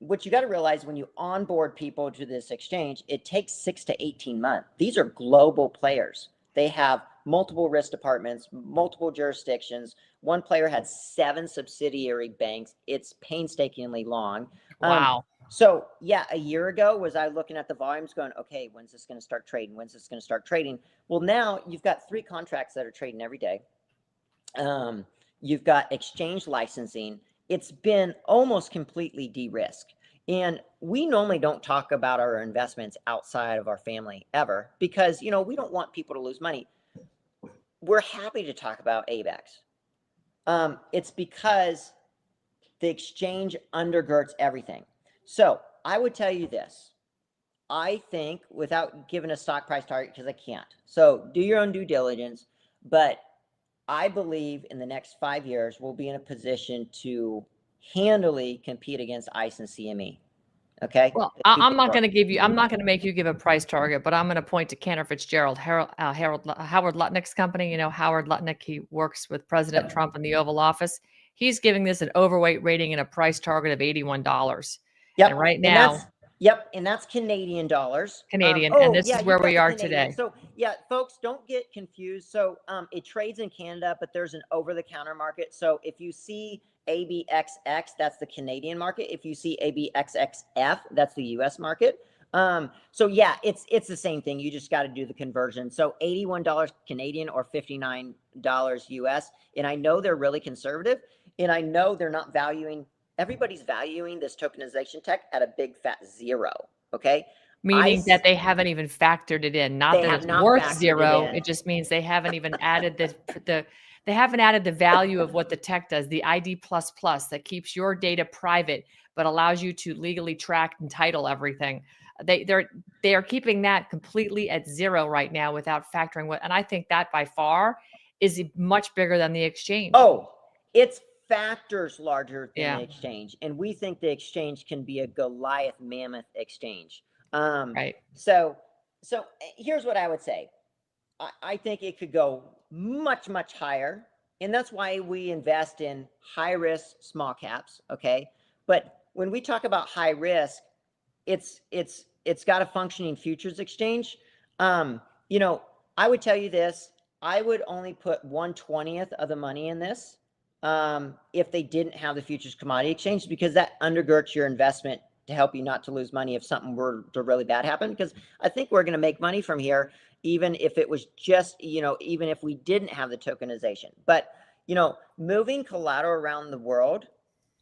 what you got to realize when you onboard people to this exchange, it takes 6 to 18 months. These are global players. They have multiple risk departments, multiple jurisdictions. One player had 7 subsidiary banks. It's painstakingly long. Wow. So yeah, a year ago was I looking at the volumes going, okay, when's this going to start trading? When's this going to start trading? Well, now you've got 3 contracts that are trading every day. You've got exchange licensing. It's been almost completely de-risked. And we normally don't talk about our investments outside of our family ever because, you know, we don't want people to lose money. We're happy to talk about Abaxx. It's because the exchange undergirds everything. So I would tell you this. I think, without giving a stock price target, because I can't. So do your own due diligence. But I believe in the next 5 years, we'll be in a position to handily compete against ICE and CME. Okay. Well, I'm not going to give you, I'm not going to make you give a price target, but I'm going to point to Cantor Fitzgerald, Howard Lutnick's company. You know, Howard Lutnick, he works with President Trump in the Oval Office. He's giving this an overweight rating and a price target of $81. Yep. And right now, and that's Canadian dollars. Canadian, and this is where we are today. So yeah, folks, don't get confused. So it trades in Canada, but there's an over-the-counter market. So if you see ABXX, that's the Canadian market. If you see ABXXF, that's the US market. So yeah, it's the same thing. You just got to do the conversion. So $81 Canadian or $59 US. And I know they're really conservative, and I know they're not valuing. Everybody's valuing this tokenization tech at a big fat 0. Okay. Meaning that they haven't even factored it in. Not that it's worth 0. It just means they haven't even added they haven't added the value of what the tech does, the ID++ that keeps your data private, but allows you to legally track and title everything. They are keeping that completely at 0 right now without factoring what, and I think that by far is much bigger than the exchange. Oh, it's factors larger than the exchange. And we think the exchange can be a Goliath mammoth exchange. Right. So here's what I would say. I think it could go much, much higher. And that's why we invest in high risk, small caps. Okay. But when we talk about high risk, it's got a functioning futures exchange. You know, I would tell you this, I would only put 1/20th of the money in this. If they didn't have the futures commodity exchange, because that undergirds your investment to help you not to lose money if something were to really bad happen. Because I think we're going to make money from here, even if it was just, you know, even if we didn't have the tokenization. But, you know, moving collateral around the world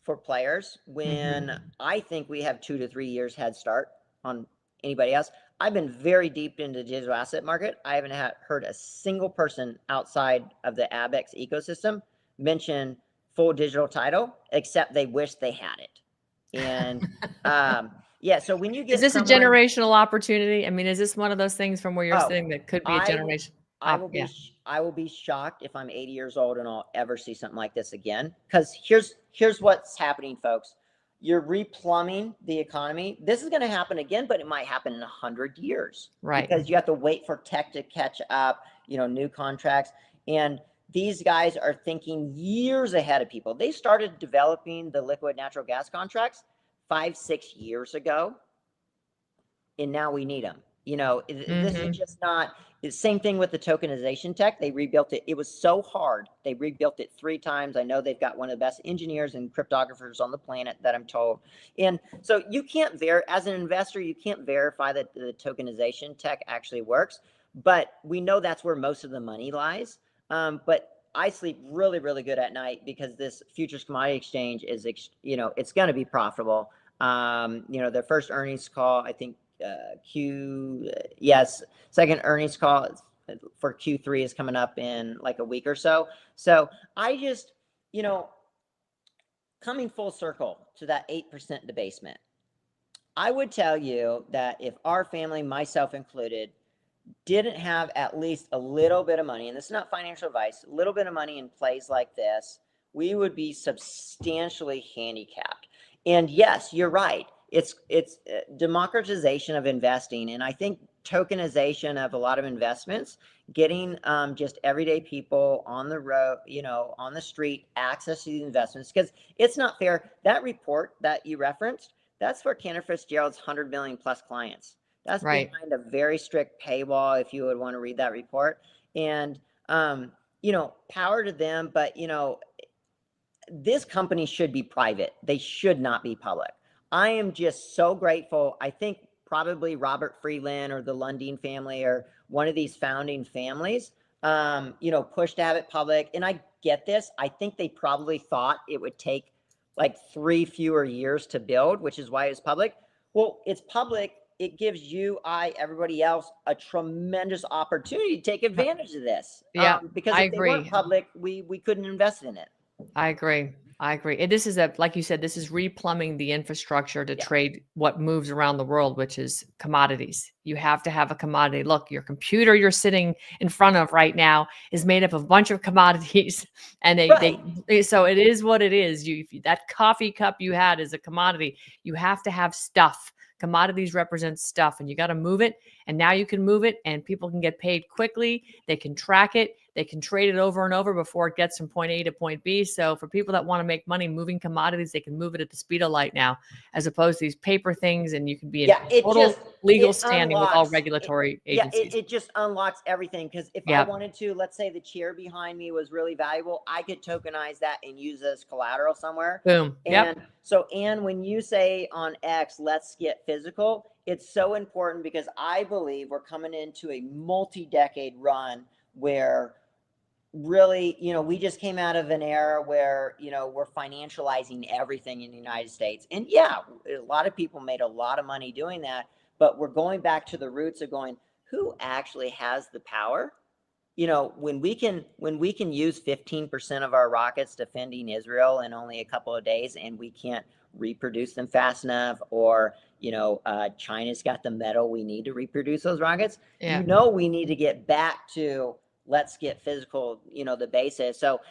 for players, when I think we have 2 to 3 years head start on anybody else. I've been very deep into the digital asset market. I haven't heard a single person outside of the Abaxx ecosystem mention full digital title, except they wish they had it. And yeah, so when you get, is this a generational opportunity? I mean, is this one of those things from where you're sitting that could be a generation? I will be shocked if I'm 80 years old and I'll ever see something like this again. Because here's what's happening, folks. You're replumbing the economy. This is going to happen again, but it might happen in 100 years. Right. Because you have to wait for tech to catch up, you know, new contracts. And these guys are thinking years ahead of people. They started developing the liquid natural gas contracts 5-6 years ago. And now we need them. You know, this is just not the same thing with the tokenization tech. They rebuilt it. It was so hard. They rebuilt it 3 times. I know they've got one of the best engineers and cryptographers on the planet, that I'm told. And so you can't as an investor, you can't verify that the tokenization tech actually works, but we know that's where most of the money lies. But I sleep really, really good at night because this futures commodity exchange is, you know, it's going to be profitable. You know, their first earnings call, I think, second earnings call for Q3 is coming up in like a week or so. So I just, you know, coming full circle to that 8% debasement, I would tell you that if our family, myself included, didn't have at least a little bit of money, and this is not financial advice, a little bit of money in plays like this, we would be substantially handicapped. And yes, you're right. It's democratization of investing. And I think tokenization of a lot of investments, getting just everyday people on the road, you know, on the street, access to these investments, because it's not fair. That report that you referenced, That's for Cantor Fitzgerald's 100 million plus clients. That's Right. behind a very strict paywall if you would want to read that report. And, power to them, but, this company should be private. They should not be public. I am just so grateful. I think probably Robert Freeland or the Lundin family or one of these founding families, pushed to have it public. And I get this. I think they probably thought it would take like 3 fewer years to build, which is why it's public. Well, it's public. It gives you, everybody else a tremendous opportunity to take advantage of this. Yeah, Because I if they weren't agree. public, we couldn't invest in it. I agree. And this is like you said, this is replumbing the infrastructure to Yeah. trade what moves around the world, which is commodities. You have to have a commodity. Look, your computer you're sitting in front of right now is made up of a bunch of commodities, and so it is what it is. That coffee cup you had is a commodity. You have to have stuff. Commodities represent stuff, and you got to move it. And now you can move it, and people can get paid quickly. They can track it. They can trade it over and over before it gets from point A to point B. So for people that want to make money moving commodities, they can move it at the speed of light now, as opposed to these paper things. And you can be in total legal standing with all regulatory agencies. It just unlocks everything. Because if I wanted to, let's say the chair behind me was really valuable, I could tokenize that and use it as collateral somewhere. Boom. And so, Ann, when you say on X, let's get physical, it's so important because I believe we're coming into a multi-decade run where really, we just came out of an era where, we're financializing everything in the United States. And yeah, a lot of people made a lot of money doing that, but we're going back to the roots of going, who actually has the power? When we can use 15% of our rockets defending Israel in only a couple of days, and we can't reproduce them fast enough, or China's got the metal we need to reproduce those rockets. We need to get back to let's get physical, the basis. So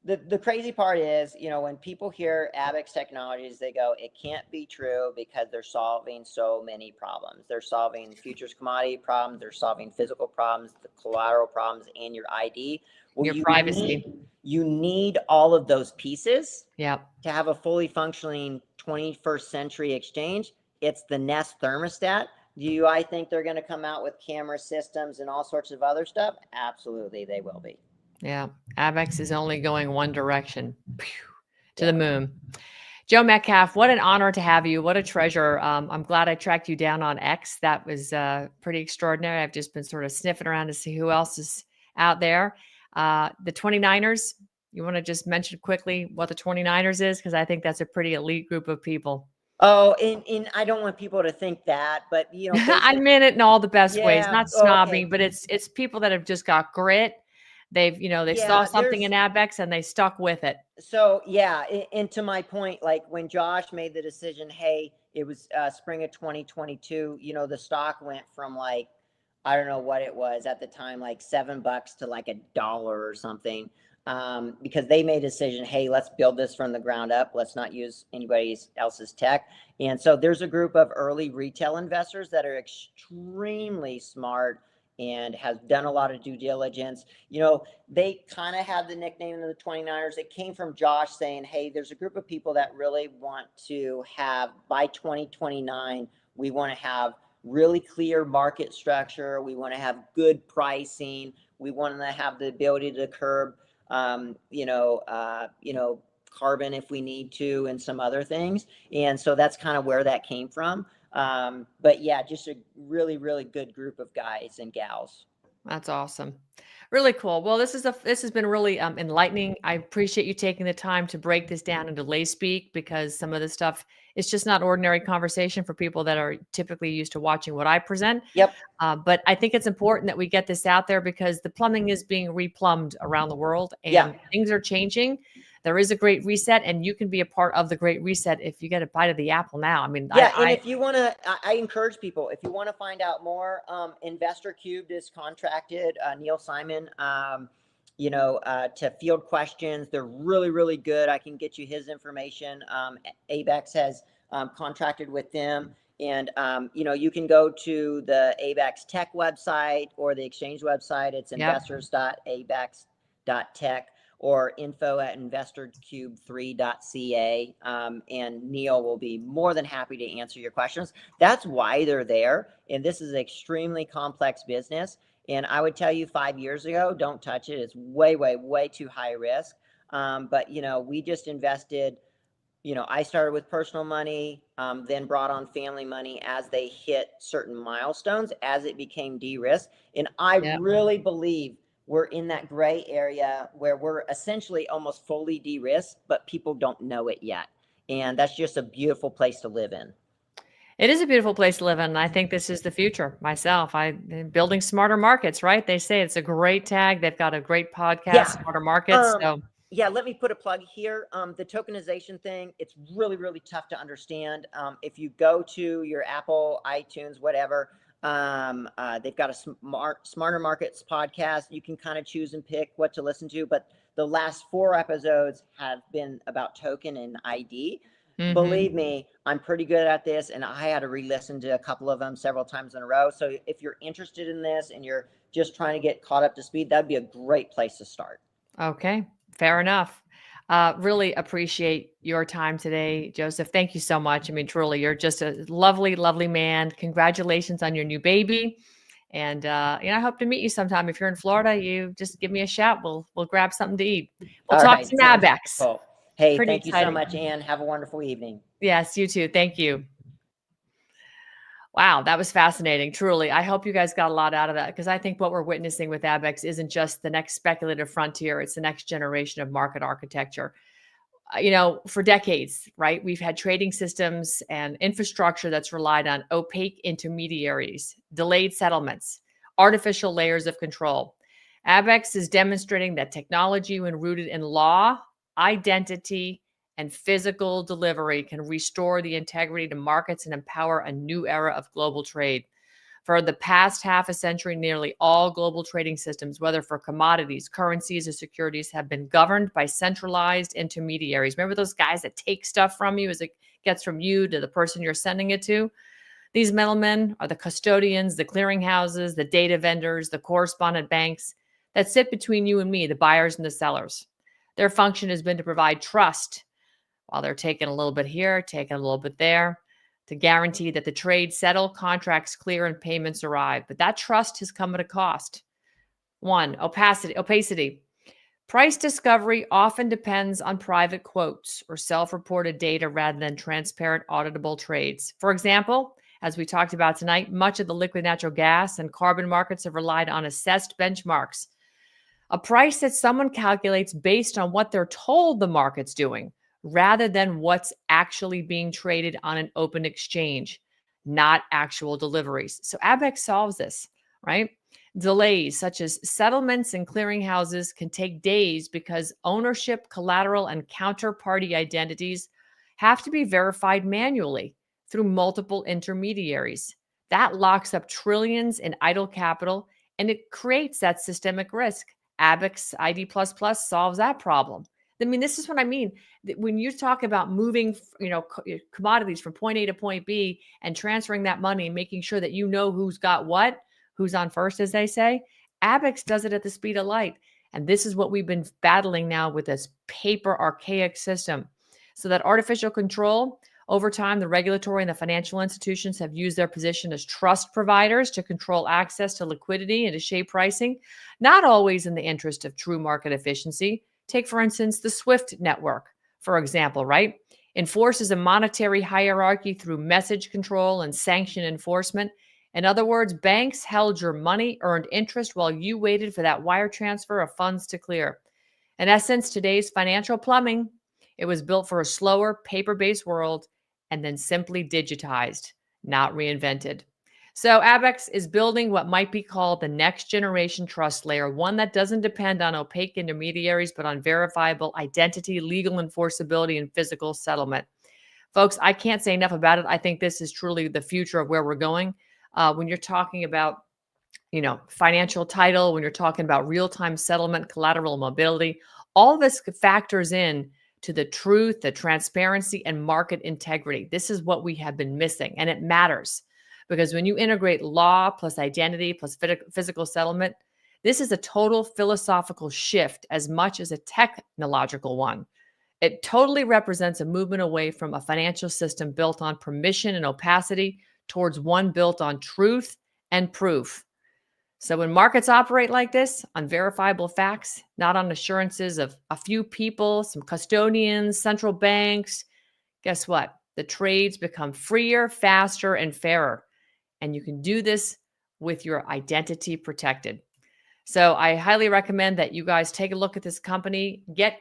the crazy part is, when people hear Abaxx Technologies, they go, it can't be true because they're solving so many problems. They're solving futures commodity problems. They're solving physical problems, the collateral problems, and your ID. Well, your privacy. You need all of those pieces to have a fully functioning 21st century exchange. It's the Nest thermostat. I think they're going to come out with camera systems and all sorts of other stuff? Absolutely, they will be. Yeah, Abaxx is only going one direction, to the moon. Joe Metcalf, what an honor to have you. What a treasure. I'm glad I tracked you down on X. That was pretty extraordinary. I've just been sort of sniffing around to see who else is out there. The 29ers, you want to just mention quickly what the 29ers is? Because I think that's a pretty elite group of people. Oh, and I don't want people to think that, but I meant it in all the best ways, not snobbing, but it's people that have just got grit. They've, they saw something in Abaxx and they stuck with it. So yeah, and to my point, like when Josh made the decision, hey, it was spring of 2022, the stock went from like, I don't know what it was at the time, like $7 to like $1 or something. Because they made a decision, hey, let's build this from the ground up. Let's not use anybody else's tech. And so there's a group of early retail investors that are extremely smart and has done a lot of due diligence. They kind of had the nickname of the 29ers. It came from Josh saying, hey, there's a group of people that really want to have, by 2029, we want to have really clear market structure. We want to have good pricing. We want to have the ability to curb carbon if we need to, and some other things. And so that's kind of where that came from. But yeah, just a really, really good group of guys and gals. That's awesome. Really cool. Well, this has been really enlightening. I appreciate you taking the time to break this down into lay speak, because some of this stuff is just not ordinary conversation for people that are typically used to watching what I present. Yep. But I think it's important that we get this out there because the plumbing is being replumbed around the world, and things are changing. There is a great reset, and you can be a part of the great reset if you get a bite of the apple now. I mean, and if you want to, I encourage people, if you want to find out more, Investor Cubed is contracted, Neil Simon, to field questions. They're really, really good. I can get you his information. Abaxx has contracted with them. And, you can go to the Abaxx Tech website or the exchange website. It's investors.abaxx.tech. or info@investorcube3.ca. And Neil will be more than happy to answer your questions. That's why they're there. And this is an extremely complex business. And I would tell you 5 years ago, don't touch it. It's way, way, way too high risk. But, we just invested. I started with personal money, then brought on family money as they hit certain milestones, as it became de-risked. And I really believe we're in that gray area where we're essentially almost fully de-risked, but people don't know it yet. And that's just a beautiful place to live in. It is a beautiful place to live in, and I think this is the future myself. I'm building smarter markets, right? They say it's a great tag. They've got a great podcast, Smarter Markets. Yeah, let me put a plug here. The tokenization thing, it's really, really tough to understand. If you go to your Apple, iTunes, whatever, they've got a Smarter Markets podcast. You can kind of choose and pick what to listen to, but the last 4 episodes have been about token and ID. Mm-hmm. Believe me, I'm pretty good at this, and I had to re-listen to a couple of them several times in a row. So if you're interested in this and you're just trying to get caught up to speed, that'd be a great place to start. Okay, fair enough. Really appreciate your time today, Joseph. Thank you so much. I mean, truly, you're just a lovely, lovely man. Congratulations on your new baby. And I hope to meet you sometime. If you're in Florida, you just give me a shout. We'll grab something to eat. We'll talk some Abaxx. Cool. Hey, Pretty thank you so much, Ann. Have a wonderful evening. Yes, you too. Thank you. Wow, that was fascinating. Truly. I hope you guys got a lot out of that, because I think what we're witnessing with Abaxx isn't just the next speculative frontier. It's the next generation of market architecture. For decades, right? We've had trading systems and infrastructure that's relied on opaque intermediaries, delayed settlements, artificial layers of control. Abaxx is demonstrating that technology, when rooted in law, identity, and physical delivery, can restore the integrity to markets and empower a new era of global trade. For the past half a century, nearly all global trading systems, whether for commodities, currencies, or securities, have been governed by centralized intermediaries. Remember those guys that take stuff from you as it gets from you to the person you're sending it to? These middlemen are the custodians, the clearinghouses, the data vendors, the correspondent banks that sit between you and me, the buyers and the sellers. Their function has been to provide trust while they're taking a little bit here, taking a little bit there, to guarantee that the trades settle, contracts clear, and payments arrive. But that trust has come at a cost. 1, opacity. Price discovery often depends on private quotes or self-reported data rather than transparent, auditable trades. For example, as we talked about tonight, much of the liquid natural gas and carbon markets have relied on assessed benchmarks, a price that someone calculates based on what they're told the market's doing, rather than what's actually being traded on an open exchange, not actual deliveries. So Abaxx solves this, right? Delays such as settlements and clearinghouses can take days because ownership, collateral, and counterparty identities have to be verified manually through multiple intermediaries. That locks up trillions in idle capital, and it creates that systemic risk. Abaxx ID++ solves that problem. I mean, this is what I mean. When you talk about moving, commodities from point A to point B and transferring that money and making sure that you know who's got what, who's on first, as they say, Abaxx does it at the speed of light. And this is what we've been battling now with this paper archaic system. So that artificial control, over time, the regulatory and the financial institutions have used their position as trust providers to control access to liquidity and to shape pricing, not always in the interest of true market efficiency. Take, for instance, the SWIFT network, for example, right? Enforces a monetary hierarchy through message control and sanction enforcement. In other words, banks held your money, earned interest while you waited for that wire transfer of funds to clear. In essence, today's financial plumbing, it was built for a slower, paper-based world and then simply digitized, not reinvented. So Abaxx is building what might be called the next generation trust layer, one that doesn't depend on opaque intermediaries, but on verifiable identity, legal enforceability, and physical settlement. Folks, I can't say enough about it. I think this is truly the future of where we're going. When you're talking about, financial title, when you're talking about real-time settlement, collateral mobility, all this factors in to the truth, the transparency, and market integrity. This is what we have been missing, and it matters. Because when you integrate law plus identity plus physical settlement, This is a total philosophical shift as much as a technological one. It totally represents a movement away from a financial system built on permission and opacity towards one built on truth and proof. So when markets operate like this, on verifiable facts, not on assurances of a few people, some custodians, central banks, guess what? The trades become freer, faster, and fairer. And you can do this with your identity protected. So I highly recommend that you guys take a look at this company, get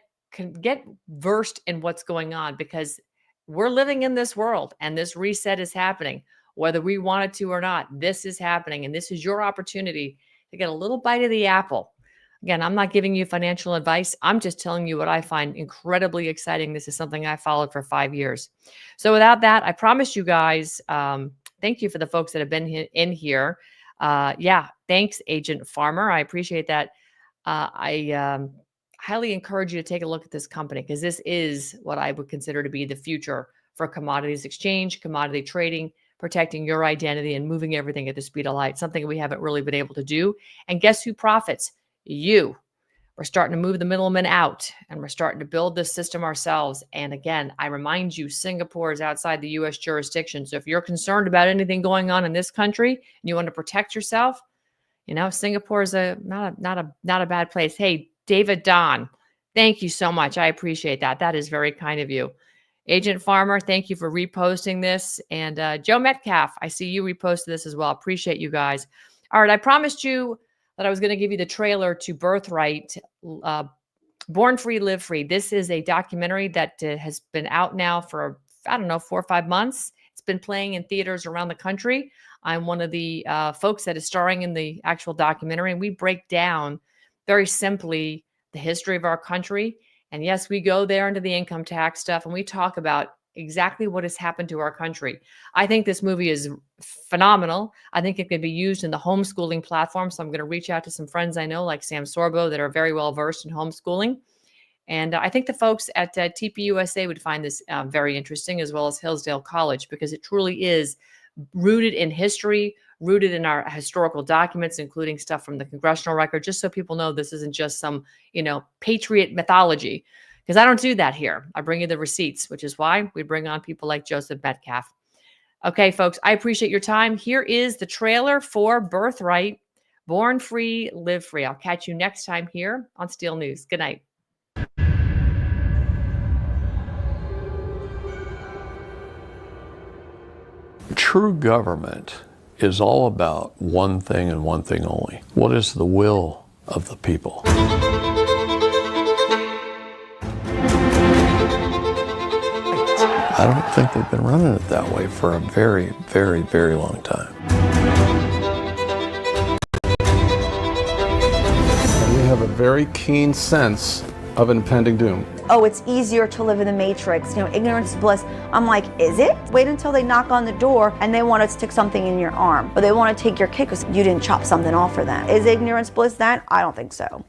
versed in what's going on, because we're living in this world and this reset is happening. Whether we want it to or not, this is happening. And this is your opportunity to get a little bite of the apple. Again, I'm not giving you financial advice. I'm just telling you what I find incredibly exciting. This is something I followed for 5 years. So without that, I promise you guys, thank you for the folks that have been in here. Yeah, thanks, Agent Farmer. I appreciate that. I highly encourage you to take a look at this company, because this is what I would consider to be the future for commodities exchange, commodity trading, protecting your identity and moving everything at the speed of light, something we haven't really been able to do. And guess who profits? You. We're starting to move the middlemen out, and we're starting to build this system ourselves. And again, I remind you, Singapore is outside the U.S. jurisdiction. So if you're concerned about anything going on in this country and you want to protect yourself, you know, Singapore is not a bad place. Hey, David Don, thank you so much. I appreciate that. That is very kind of you. Agent Farmer, thank you for reposting this. And Joe Metcalf, I see you reposted this as well. Appreciate you guys. All right, I promised you that I was going to give you the trailer to Birthright, Born Free, Live Free. This is a documentary that has been out now for, I don't know, 4 or 5 months. It's been playing in theaters around the country. I'm one of the folks that is starring in the actual documentary, and we break down very simply the history of our country. And yes, we go there into the income tax stuff, and we talk about exactly what has happened to our country. I think this movie is phenomenal. I think it can be used in the homeschooling platform. So I'm going to reach out to some friends I know, like Sam Sorbo, that are very well versed in homeschooling. And I think the folks at TPUSA would find this very interesting, as well as Hillsdale College, because it truly is rooted in history, rooted in our historical documents, including stuff from the congressional record, just so people know this isn't just some, patriot mythology, because I don't do that here. I bring you the receipts, which is why we bring on people like Joseph Metcalf. Okay, folks, I appreciate your time. Here is the trailer for Birthright, Born Free, Live Free. I'll catch you next time here on Steel News. Good night. True government is all about one thing and one thing only. What is the will of the people? I don't think they've been running it that way for a very, very, very long time. And we have a very keen sense of impending doom. Oh, it's easier to live in the matrix. Ignorance is bliss. I'm like, is it? Wait until they knock on the door and they want to stick something in your arm, or they want to take your kid because you didn't chop something off for them. Is ignorance bliss that? I don't think so.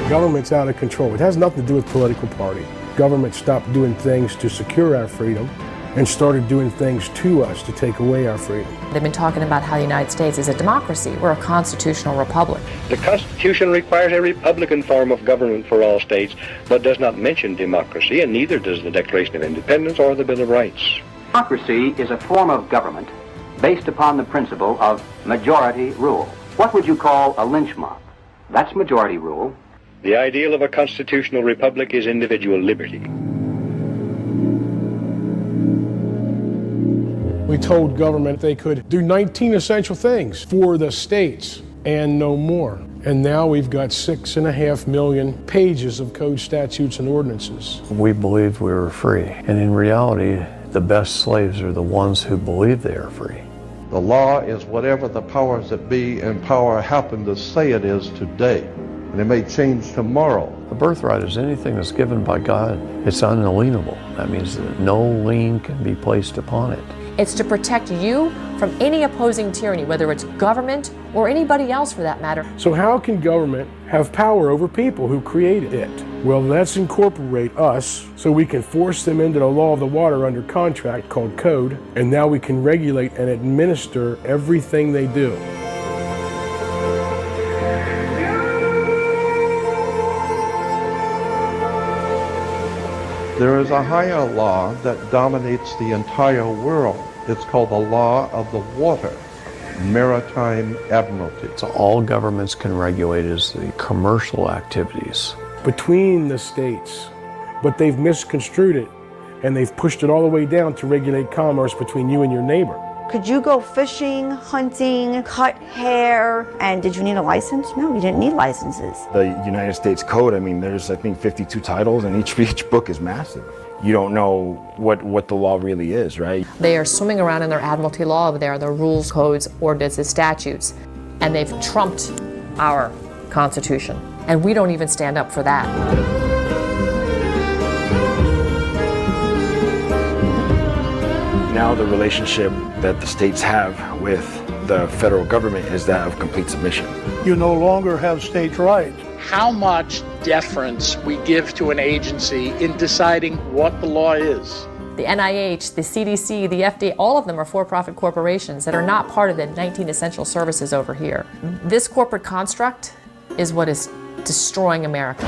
Government's out of control. It has nothing to do with political party. Government stopped doing things to secure our freedom and started doing things to us to take away our freedom. They've been talking about how the United States is a democracy. We're a constitutional republic. The Constitution requires a republican form of government for all states, but does not mention democracy, and neither does the Declaration of Independence or the Bill of Rights. Democracy is a form of government based upon the principle of majority rule. What would you call a lynch mob? That's majority rule. The ideal of a constitutional republic is individual liberty. We told government they could do 19 essential things for the states and no more. And now we've got 6.5 million pages of code, statutes, and ordinances. We believed we were free, and in reality, the best slaves are the ones who believe they are free. The law is whatever the powers that be in power happen to say it is today, and it may change tomorrow. A birthright is anything that's given by God. It's unalienable. That means that no lien can be placed upon it. It's to protect you from any opposing tyranny, whether it's government or anybody else for that matter. So how can government have power over people who created it? Well, let's incorporate us so we can force them into the law of the water under contract called code, and now we can regulate and administer everything they do. There is a higher law that dominates the entire world. It's called the law of the water, maritime admiralty. So all governments can regulate is the commercial activities. Between the states, but they've misconstrued it and they've pushed it all the way down to regulate commerce between you and your neighbor. Could you go fishing, hunting, cut hair, and did you need a license? No, you didn't need licenses. The United States Code, I mean, there's, I think, 52 titles, and each book is massive. You don't know what the law really is, right? They are swimming around in their admiralty law over there, their rules, codes, ordinances, statutes, and they've trumped our Constitution. And we don't even stand up for that. Now the relationship that the states have with the federal government is that of complete submission. You no longer have states' rights. How much deference we give to an agency in deciding what the law is. The NIH, the CDC, the FDA, all of them are for-profit corporations that are not part of the 19 essential services over here. This corporate construct is what is destroying America.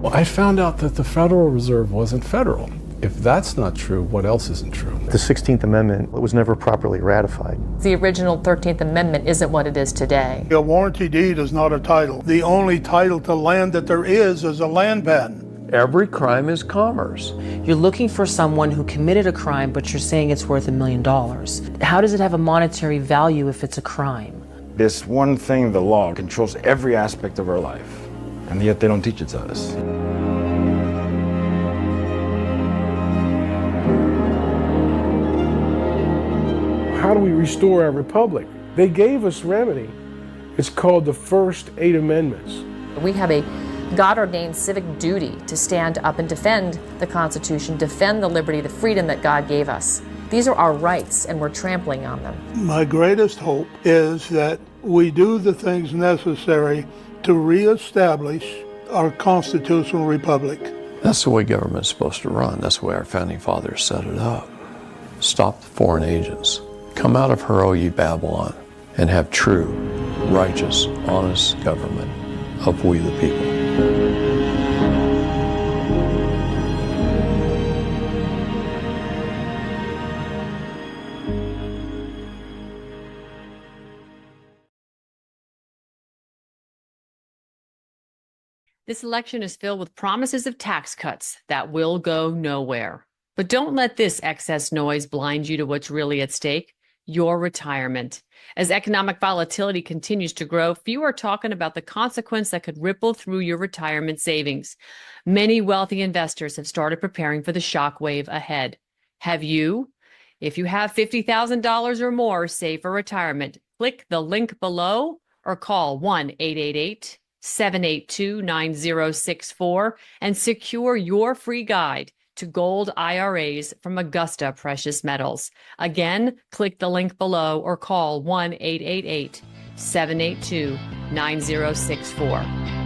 Well, I found out that the Federal Reserve wasn't federal. If that's not true, what else isn't true? The 16th Amendment was never properly ratified. The original 13th Amendment isn't what it is today. A warranty deed is not a title. The only title to land that there is a land patent. Every crime is commerce. You're looking for someone who committed a crime, but you're saying it's worth $1 million. How does it have a monetary value if it's a crime? This one thing, the law, controls every aspect of our life, and yet they don't teach it to us. How do we restore our republic? They gave us remedy. It's called the first 8 amendments. We have a God-ordained civic duty to stand up and defend the Constitution, defend the liberty, the freedom that God gave us. These are our rights, and we're trampling on them. My greatest hope is that we do the things necessary to reestablish our constitutional republic. That's the way government's supposed to run. That's the way our founding fathers set it up. Stop the foreign agents. Come out of her, O ye Babylon, and have true, righteous, honest government of we the people. This election is filled with promises of tax cuts that will go nowhere. But don't let this excess noise blind you to what's really at stake, your retirement. As economic volatility continues to grow, few are talking about the consequence that could ripple through your retirement savings. Many wealthy investors have started preparing for the shockwave ahead. Have you? If you have $50,000 or more saved for retirement, click the link below or call 1-888-782-9064 and secure your free guide to gold IRAs from Augusta Precious Metals. Again, click the link below or call 1-888-782-9064.